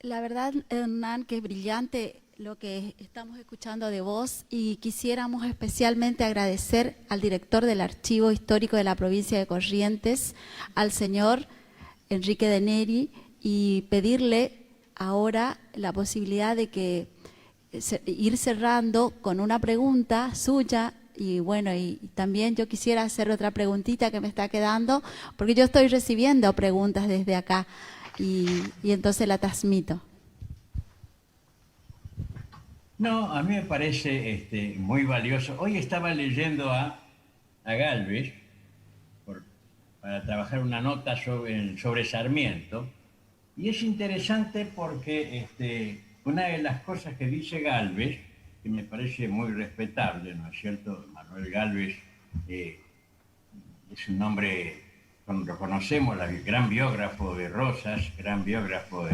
La verdad, Hernán, que es brillante lo que estamos escuchando de vos y quisiéramos especialmente agradecer al director del Archivo Histórico de la provincia de Corrientes, al señor Enrique de Neri, y pedirle ahora la posibilidad de que ir cerrando con una pregunta suya. Y bueno, y también yo quisiera hacer otra preguntita que me está quedando, porque yo estoy recibiendo preguntas desde acá y entonces la transmito. No, a mí me parece muy valioso. Hoy estaba leyendo a Gálvez para trabajar una nota sobre Sarmiento, y es interesante porque una de las cosas que dice Gálvez, que me parece muy respetable, ¿no es cierto? Manuel Gálvez es un nombre, lo conocemos, el gran biógrafo de Rosas, gran biógrafo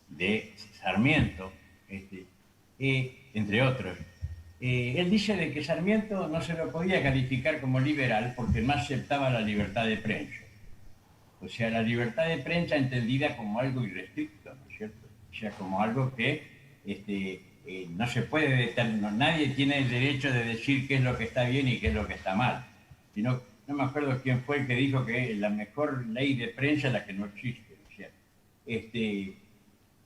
de Sarmiento, entre otros. Él dice de que Sarmiento no se lo podía calificar como liberal porque no aceptaba la libertad de prensa. O sea, la libertad de prensa entendida como algo irrestricto, ¿no es cierto? O sea, como algo que no se puede determinar, nadie tiene el derecho de decir qué es lo que está bien y qué es lo que está mal. Sino, no me acuerdo quién fue el que dijo que la mejor ley de prensa es la que no existe. O sea,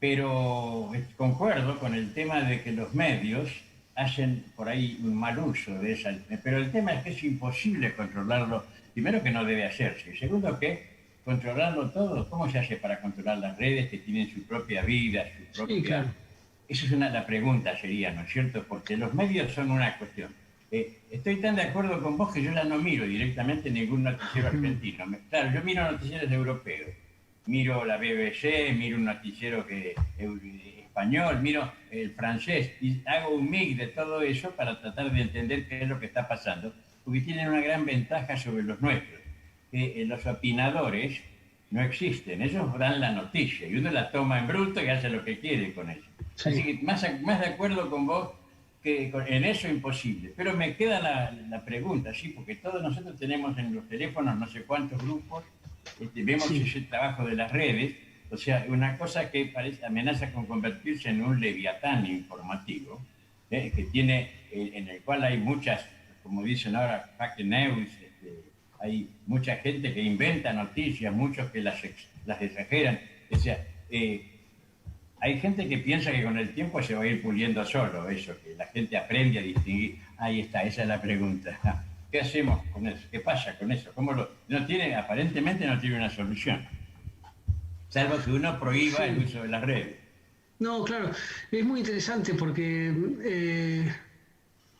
pero concuerdo con el tema de que los medios hacen por ahí un mal uso de esa. Pero el tema es que es imposible controlarlo. Primero, que no debe hacerse. Y segundo, que controlarlo todo. ¿Cómo se hace para controlar las redes que tienen su propia vida, su propia... Sí, claro. Esa es la pregunta, sería, ¿no es cierto? Porque los medios son una cuestión. Estoy tan de acuerdo con vos que yo ya no miro directamente ningún noticiero argentino. Claro, yo miro noticieros europeos. Miro la BBC, miro un noticiero español, miro el francés, y hago un mix de todo eso para tratar de entender qué es lo que está pasando, porque tienen una gran ventaja sobre los nuestros, que los opinadores no existen, ellos dan la noticia y uno la toma en bruto y hace lo que quiere con eso. Sí. Así que más de acuerdo con vos que en eso imposible. Pero me queda la pregunta, sí, porque todos nosotros tenemos en los teléfonos no sé cuántos grupos, vemos ese trabajo de las redes, o sea, una cosa que parece amenaza con convertirse en un leviatán informativo, que tiene, en el cual hay muchas como dicen ahora, fake news, hay mucha gente que inventa noticias, muchos que las exageran. O sea, hay gente que piensa que con el tiempo se va a ir puliendo solo, eso, que la gente aprende a distinguir. Ahí está, esa es la pregunta. ¿Qué hacemos con eso? ¿Qué pasa con eso? Aparentemente no tiene una solución, salvo que uno prohíba el uso de las redes. No, claro, es muy interesante porque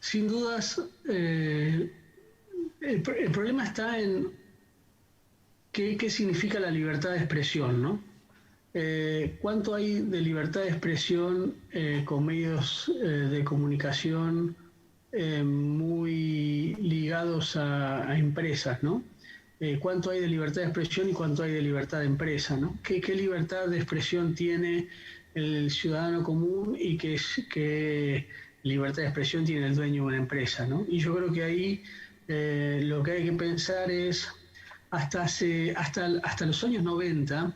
sin dudas el problema está en qué significa la libertad de expresión, ¿no? ¿Cuánto hay de libertad de expresión con medios de comunicación muy ligados a empresas, ¿no? ¿Cuánto hay de libertad de expresión y cuánto hay de libertad de empresa, ¿no? ¿Qué libertad de expresión tiene el ciudadano común y qué libertad de expresión tiene el dueño de una empresa, ¿no? Y yo creo que ahí lo que hay que pensar es, hasta los años 90,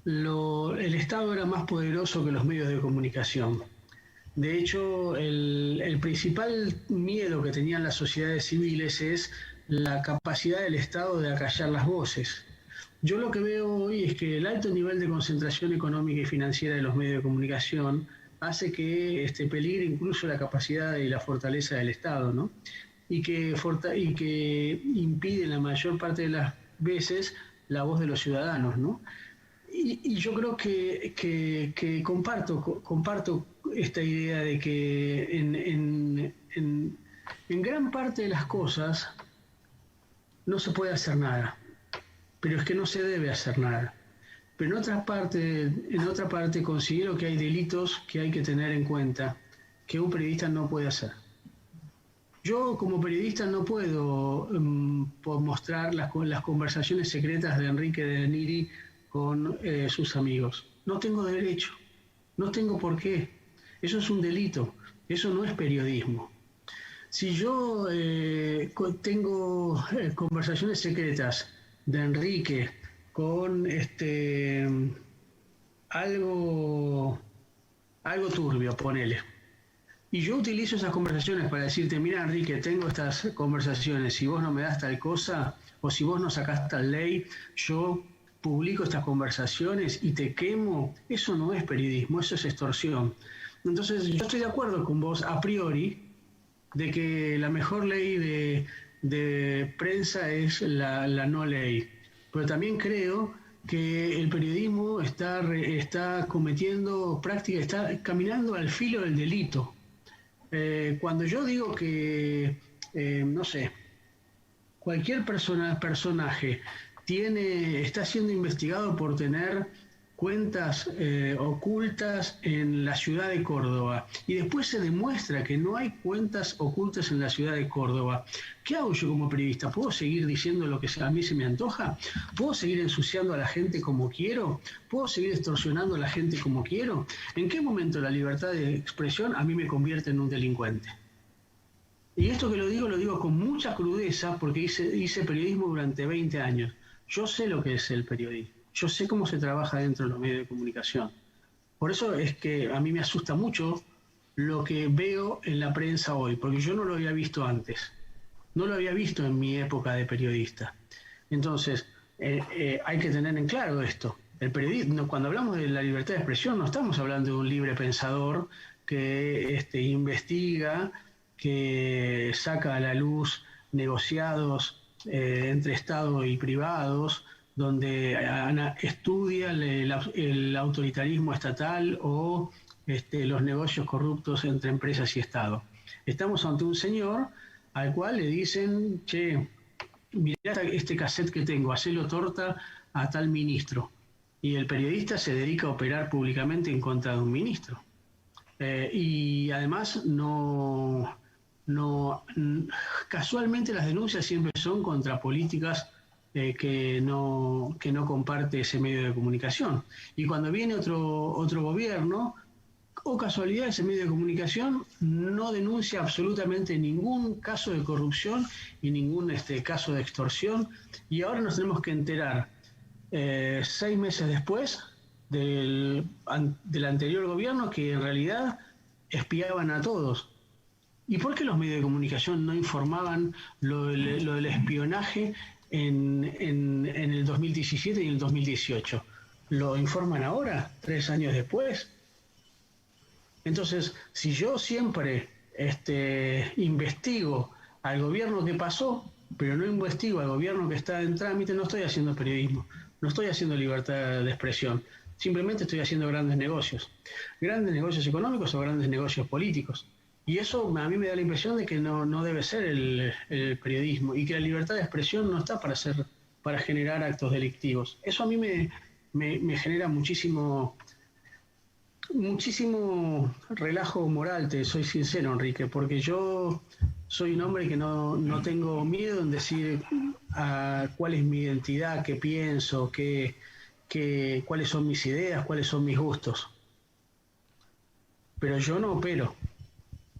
el Estado era más poderoso que los medios de comunicación. De hecho, el principal miedo que tenían las sociedades civiles es la capacidad del Estado de acallar las voces. Yo lo que veo hoy es que el alto nivel de concentración económica y financiera de los medios de comunicación hace que peligre incluso la capacidad y la fortaleza del Estado, ¿no? Y que impide la mayor parte de las veces la voz de los ciudadanos, ¿no? Y yo creo que comparto esta idea de que en gran parte de las cosas no se puede hacer nada, pero es que no se debe hacer nada. Pero en otra parte considero que hay delitos que hay que tener en cuenta que un periodista no puede hacer. Yo como periodista no puedo mostrar las conversaciones secretas de Enrique de Neri con sus amigos. No tengo derecho, no tengo por qué. Eso es un delito, eso no es periodismo. Si yo tengo conversaciones secretas de Enrique con algo turbio, ponele, y yo utilizo esas conversaciones para decirte, mira Enrique, tengo estas conversaciones, si vos no me das tal cosa, o si vos no sacás tal ley, yo publico estas conversaciones y te quemo, eso no es periodismo, eso es extorsión. Entonces yo estoy de acuerdo con vos a priori de que la mejor ley de prensa es la no ley, pero también creo que el periodismo está cometiendo prácticas, está caminando al filo del delito. Cuando yo digo que, no sé, cualquier personaje está siendo investigado por tener cuentas ocultas en la ciudad de Córdoba y después se demuestra que no hay cuentas ocultas en la ciudad de Córdoba, ¿qué hago yo como periodista? ¿Puedo seguir diciendo lo que a mí se me antoja? ¿Puedo seguir ensuciando a la gente como quiero? ¿Puedo seguir extorsionando a la gente como quiero? ¿En qué momento la libertad de expresión a mí me convierte en un delincuente? Y esto que lo digo con mucha crudeza porque hice periodismo durante 20 años. Yo sé lo que es el periodismo. Yo sé cómo se trabaja dentro de los medios de comunicación. Por eso es que a mí me asusta mucho lo que veo en la prensa hoy, porque yo no lo había visto antes. No lo había visto en mi época de periodista. Entonces, hay que tener en claro esto. El periodismo, cuando hablamos de la libertad de expresión, no estamos hablando de un libre pensador que investiga, que saca a la luz negociados entre Estado y privados, donde estudia el autoritarismo estatal o los negocios corruptos entre empresas y Estado. Estamos ante un señor al cual le dicen, che, mirá este cassette que tengo, hacelo torta a tal ministro. Y el periodista se dedica a operar públicamente en contra de un ministro. Y además casualmente las denuncias siempre son contra políticas que no comparte ese medio de comunicación. Y cuando viene otro gobierno, o casualidad, ese medio de comunicación no denuncia absolutamente ningún caso de corrupción y ningún caso de extorsión. Y ahora nos tenemos que enterar 6 meses después del anterior gobierno que en realidad espiaban a todos. ¿Y por qué los medios de comunicación no informaban lo del espionaje en el 2017 y el 2018? ¿Lo informan ahora, 3 años después? Entonces, si yo siempre investigo al gobierno que pasó, pero no investigo al gobierno que está en trámite, no estoy haciendo periodismo, no estoy haciendo libertad de expresión, simplemente estoy haciendo grandes negocios económicos o grandes negocios políticos. Y eso a mí me da la impresión de que no debe ser el periodismo y que la libertad de expresión no está para generar actos delictivos. Eso a mí me genera muchísimo relajo moral, te soy sincero, Enrique, porque yo soy un hombre que no tengo miedo en decir cuál es mi identidad, qué pienso, cuáles son mis ideas, cuáles son mis gustos. Pero yo no opero,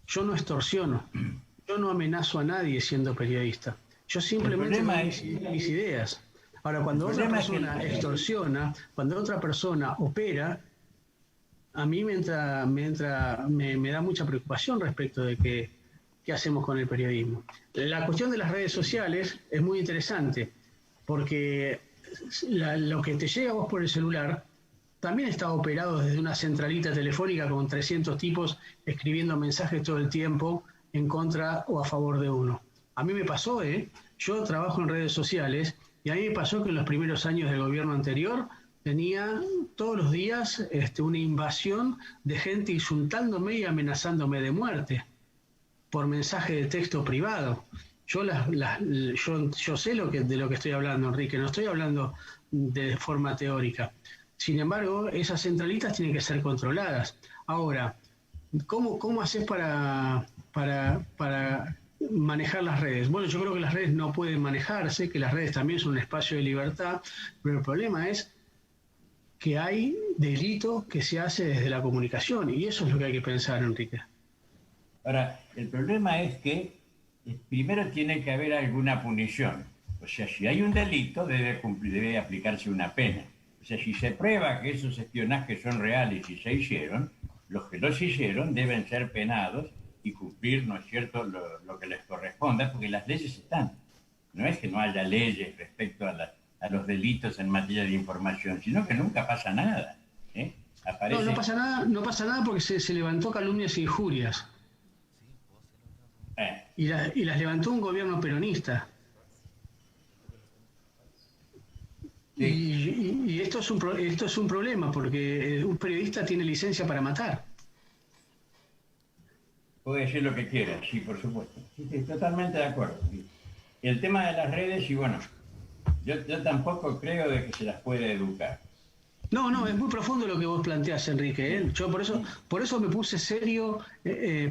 yo no extorsiono, yo no amenazo a nadie siendo periodista. Yo simplemente doy mis ideas. Ahora, cuando otra persona extorsiona, cuando otra persona opera, a mí me da mucha preocupación respecto de qué hacemos con el periodismo. La cuestión de las redes sociales es muy interesante, porque lo que te llega a vos por el celular también está operado desde una centralita telefónica con 300 tipos escribiendo mensajes todo el tiempo en contra o a favor de uno. A mí me pasó, yo trabajo en redes sociales y a mí me pasó que en los primeros años del gobierno anterior tenía todos los días una invasión de gente insultándome y amenazándome de muerte por mensaje de texto privado. Yo sé de lo que estoy hablando, Enrique, no estoy hablando de forma teórica. Sin embargo, esas centralitas tienen que ser controladas. Ahora, ¿cómo haces para manejar las redes? Bueno, yo creo que las redes no pueden manejarse, que las redes también son un espacio de libertad, pero el problema es que hay delito que se hace desde la comunicación, y eso es lo que hay que pensar, Enrique. Ahora, el problema es que primero tiene que haber alguna punición. O sea, si hay un delito, debe aplicarse una pena. O sea, si se prueba que esos espionajes son reales y se hicieron, los que los hicieron deben ser penados y cumplir, ¿no es cierto?, lo que les corresponda, porque las leyes están. No es que no haya leyes respecto a los delitos en materia de información, sino que nunca pasa nada. Aparece... No pasa nada porque se levantó calumnias e injurias. Y las levantó un gobierno peronista. Sí. Y esto es un problema porque un periodista tiene licencia para matar. Puede decir lo que quiera, sí, por supuesto. Sí, totalmente de acuerdo. Sí. El tema de las redes, y bueno, yo tampoco creo de que se las pueda educar. No, es muy profundo lo que vos planteás, Enrique. Yo por eso me puse serio,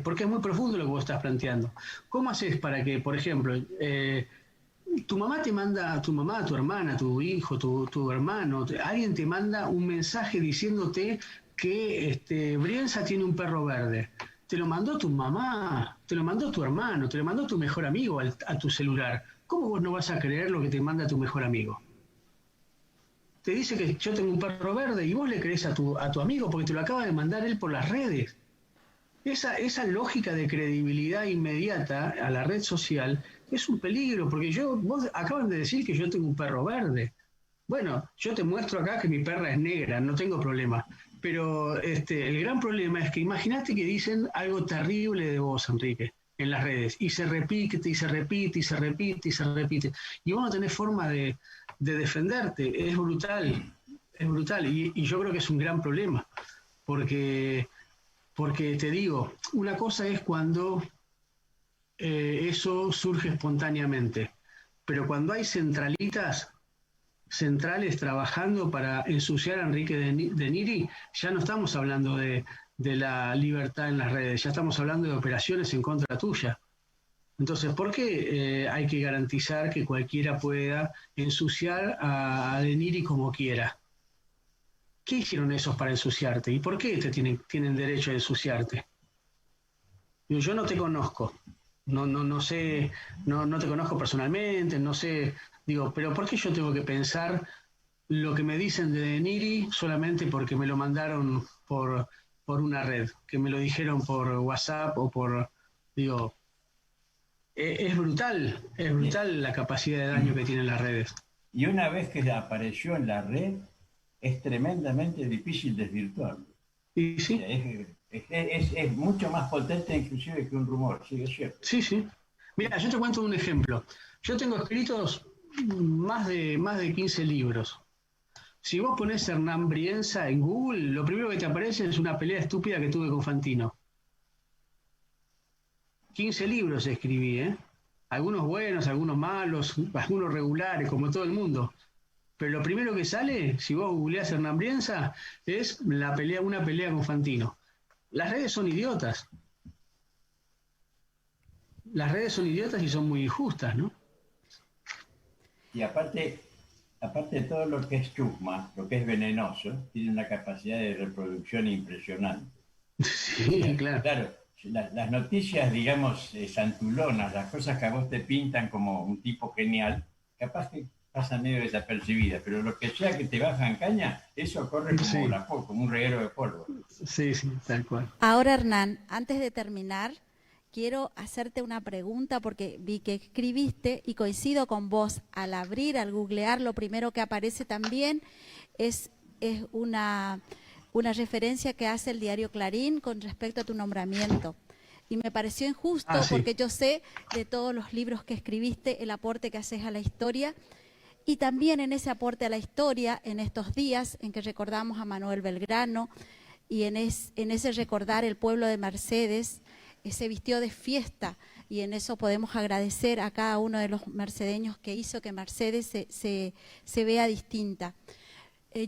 porque es muy profundo lo que vos estás planteando. ¿Cómo haces para que, por ejemplo, tu mamá, tu hermana, tu hijo, tu hermano, alguien te manda un mensaje diciéndote que Brienza tiene un perro verde? Te lo mandó tu mamá, te lo mandó tu hermano, te lo mandó tu mejor amigo a tu celular. ¿Cómo vos no vas a creer lo que te manda tu mejor amigo? Te dice que yo tengo un perro verde y vos le crees a tu amigo porque te lo acaba de mandar él por las redes. Esa lógica de credibilidad inmediata a la red social es un peligro, porque vos acaban de decir que yo tengo un perro verde. Bueno, yo te muestro acá que mi perra es negra, no tengo problema. Pero el gran problema es que imagínate que dicen algo terrible de vos, Enrique, en las redes, y se repite, y se repite, y se repite, y se repite. Y vos no tenés forma de defenderte. Es brutal, y yo creo que es un gran problema, porque te digo, una cosa es cuando eso surge espontáneamente, pero cuando hay centrales trabajando para ensuciar a Enrique de Niri, ya no estamos hablando de la libertad en las redes, ya estamos hablando de operaciones en contra tuya. Entonces, ¿por qué hay que garantizar que cualquiera pueda ensuciar a De Niri como quiera? ¿Qué hicieron esos para ensuciarte? ¿Y por qué tienen derecho a ensuciarte? Yo no te conozco, no sé, no te conozco personalmente, no sé, digo, pero ¿por qué yo tengo que pensar lo que me dicen de Niri solamente porque me lo mandaron por una red, que me lo dijeron por WhatsApp o Digo, es brutal la capacidad de daño que tienen las redes. Y una vez que apareció en la red, es tremendamente difícil desvirtuarlo. Y O sí, sea, es mucho más potente inclusive que un rumor, sí, es cierto. sí, sí. Mira, yo te cuento un ejemplo. Yo tengo escritos más de 15 libros. Si vos ponés Hernán Brienza en Google, lo primero que te aparece es una pelea estúpida que tuve con Fantino. 15 libros escribí, ¿eh? Algunos buenos, algunos malos, algunos regulares, como todo el mundo. Pero lo primero que sale, si vos googleás Hernán Brienza, es una pelea con Fantino. Las redes son idiotas. Las redes son idiotas y son muy injustas, ¿no? Y aparte de todo lo que es chusma, lo que es venenoso, tiene una capacidad de reproducción impresionante. O Sí, sea, claro. claro, las noticias, digamos, santulonas, las cosas que a vos te pintan como un tipo genial, capaz que pasan medio desapercibidas, pero lo que sea que te bajan caña, eso corre como, Sí, como un reguero de polvo. sí, sí, tal cual. Ahora, Hernán, antes de terminar, quiero hacerte una pregunta porque vi que escribiste y coincido con vos. Al abrir, al googlear, lo primero que aparece también es una referencia que hace el diario Clarín con respecto a tu nombramiento. Y me pareció Ah, injusto sí. porque yo sé de todos los libros que escribiste, el aporte que haces a la historia. Y también en ese aporte a la historia, en estos días en que recordamos a Manuel Belgrano y en ese recordar el pueblo de Mercedes, se vistió de fiesta y en eso podemos agradecer a cada uno de los mercedeños que hizo que Mercedes se vea distinta.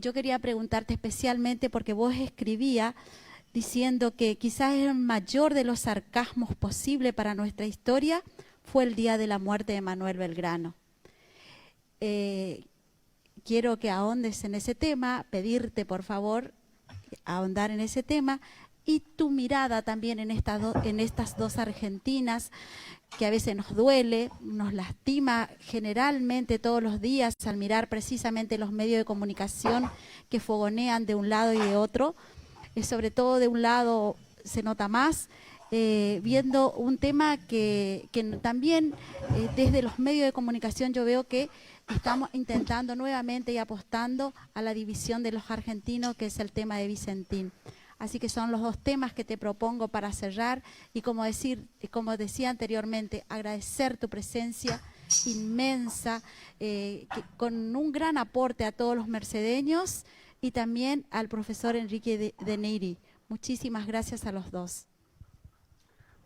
Yo quería preguntarte especialmente porque vos escribía diciendo que quizás el mayor de los sarcasmos posible para nuestra historia fue el día de la muerte de Manuel Belgrano. Quiero que ahondes en ese tema, pedirte por favor ahondar en ese tema y tu mirada también en estas dos Argentinas que a veces nos duele, nos lastima generalmente todos los días al mirar precisamente los medios de comunicación que fogonean de un lado y de otro, sobre todo de un lado se nota más, viendo un tema que también desde los medios de comunicación yo veo que estamos intentando nuevamente y apostando a la división de los argentinos, que es el tema de Vicentín. Así que son los dos temas que te propongo para cerrar y como decía anteriormente, agradecer tu presencia inmensa, con un gran aporte a todos los mercedeños y también al profesor Enrique de Neyri. Muchísimas gracias a los dos.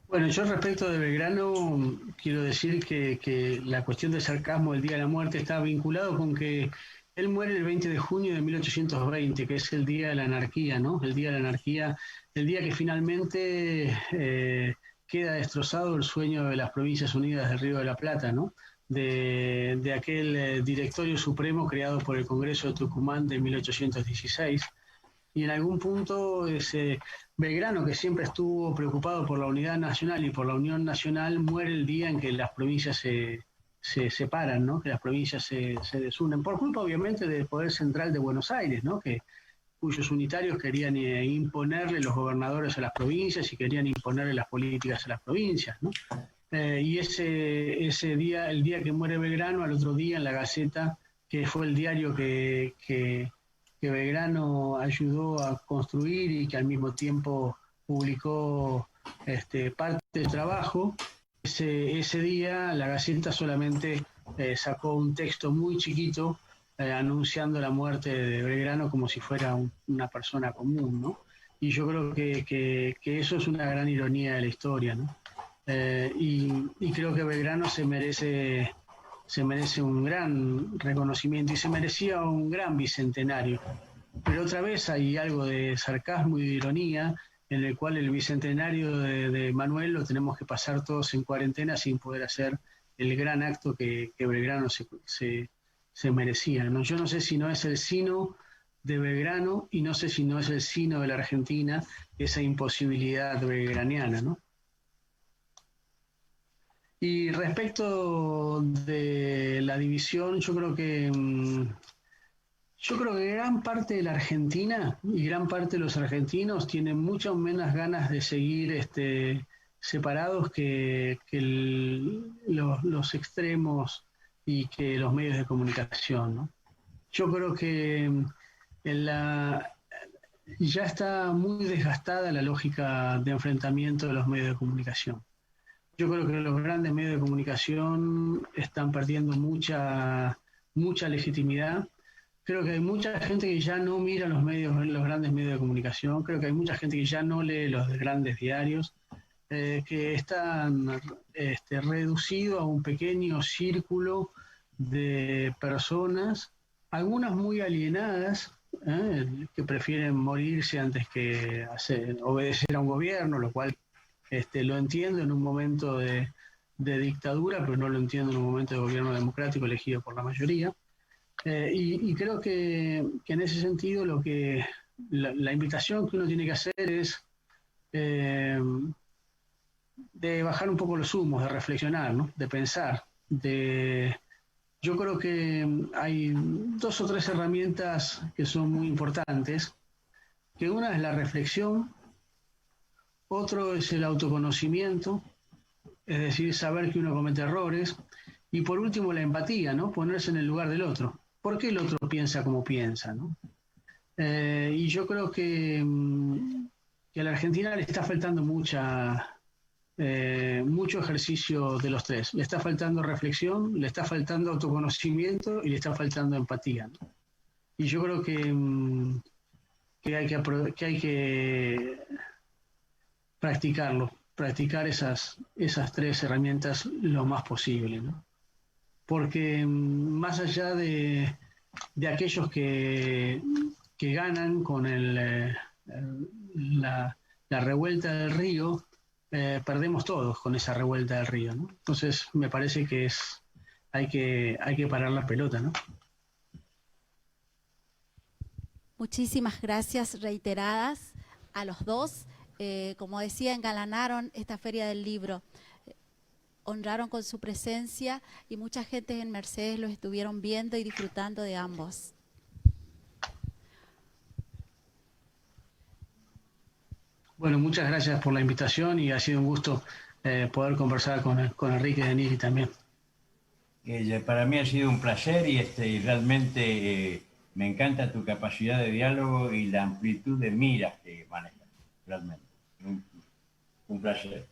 Bueno, yo respecto de Belgrano, quiero decir que la cuestión del sarcasmo del Día de la Muerte está vinculado con que él muere el 20 de junio de 1820, que es el Día de la Anarquía, ¿no? El Día de la Anarquía, el día que finalmente queda destrozado el sueño de las Provincias Unidas del Río de la Plata, ¿no? De aquel directorio supremo creado por el Congreso de Tucumán de 1816. Y en algún punto ese Belgrano, que siempre estuvo preocupado por la unidad nacional y por la unión nacional, muere el día en que las provincias se separan, ¿no? Que las provincias se desunen, por culpa obviamente del poder central de Buenos Aires, ¿no? Cuyos unitarios querían imponerle los gobernadores a las provincias y querían imponerle las políticas a las provincias, ¿no? Y ese día, el día que muere Belgrano, al otro día en la Gaceta, que fue el diario que Belgrano ayudó a construir y que al mismo tiempo publicó parte del trabajo. Ese día la Gaceta solamente sacó un texto muy chiquito anunciando la muerte de Belgrano como si fuera una persona común, ¿no? Y yo creo que eso es una gran ironía de la historia, ¿no? Y creo que Belgrano se merece un gran reconocimiento y se merecía un gran bicentenario. Pero otra vez hay algo de sarcasmo y de ironía en el cual el bicentenario de Manuel lo tenemos que pasar todos en cuarentena sin poder hacer el gran acto que Belgrano se merecía, ¿no? Yo no sé si no es el sino de Belgrano y no sé si no es el sino de la Argentina, esa imposibilidad belgraniana, ¿no? Y respecto de la división, yo creo que gran parte de la Argentina y gran parte de los argentinos tienen muchas menos ganas de seguir separados que los extremos y que los medios de comunicación, ¿no? Yo creo que ya está muy desgastada la lógica de enfrentamiento de los medios de comunicación. Yo creo que los grandes medios de comunicación están perdiendo mucha legitimidad. Creo que hay mucha gente que ya no mira los grandes medios de comunicación. Creo que hay mucha gente que ya no lee los grandes diarios, que están reducidos a un pequeño círculo de personas, algunas muy alienadas, que prefieren morirse antes que obedecer a un gobierno, lo cual lo entiendo en un momento de dictadura, pero no lo entiendo en un momento de gobierno democrático elegido por la mayoría. Y creo que en ese sentido la invitación que uno tiene que hacer es de bajar un poco los humos, de reflexionar, ¿no? De pensar. Yo creo que hay 2 o 3 herramientas que son muy importantes, que una es la reflexión, otro es el autoconocimiento, es decir, saber que uno comete errores, y por último la empatía, ¿no? Ponerse en el lugar del otro. ¿Por qué el otro piensa como piensa, ¿no? Y yo creo que a la Argentina le está faltando mucho ejercicio de los 3. Le está faltando reflexión, le está faltando autoconocimiento y le está faltando empatía, ¿no? Y yo creo que hay que practicar esas 3 herramientas lo más posible, ¿no? Porque más allá de aquellos que ganan con la revuelta del río, perdemos todos con esa revuelta del río, ¿no? Entonces me parece que hay que parar la pelota, ¿no? Muchísimas gracias reiteradas a los dos. Como decía, engalanaron esta Feria del Libro, honraron con su presencia y mucha gente en Mercedes los estuvieron viendo y disfrutando de ambos. Bueno, muchas gracias por la invitación y ha sido un gusto poder conversar con Enrique Denisi también. Para mí ha sido un placer y realmente me encanta tu capacidad de diálogo y la amplitud de miras que manejas, realmente. Un placer.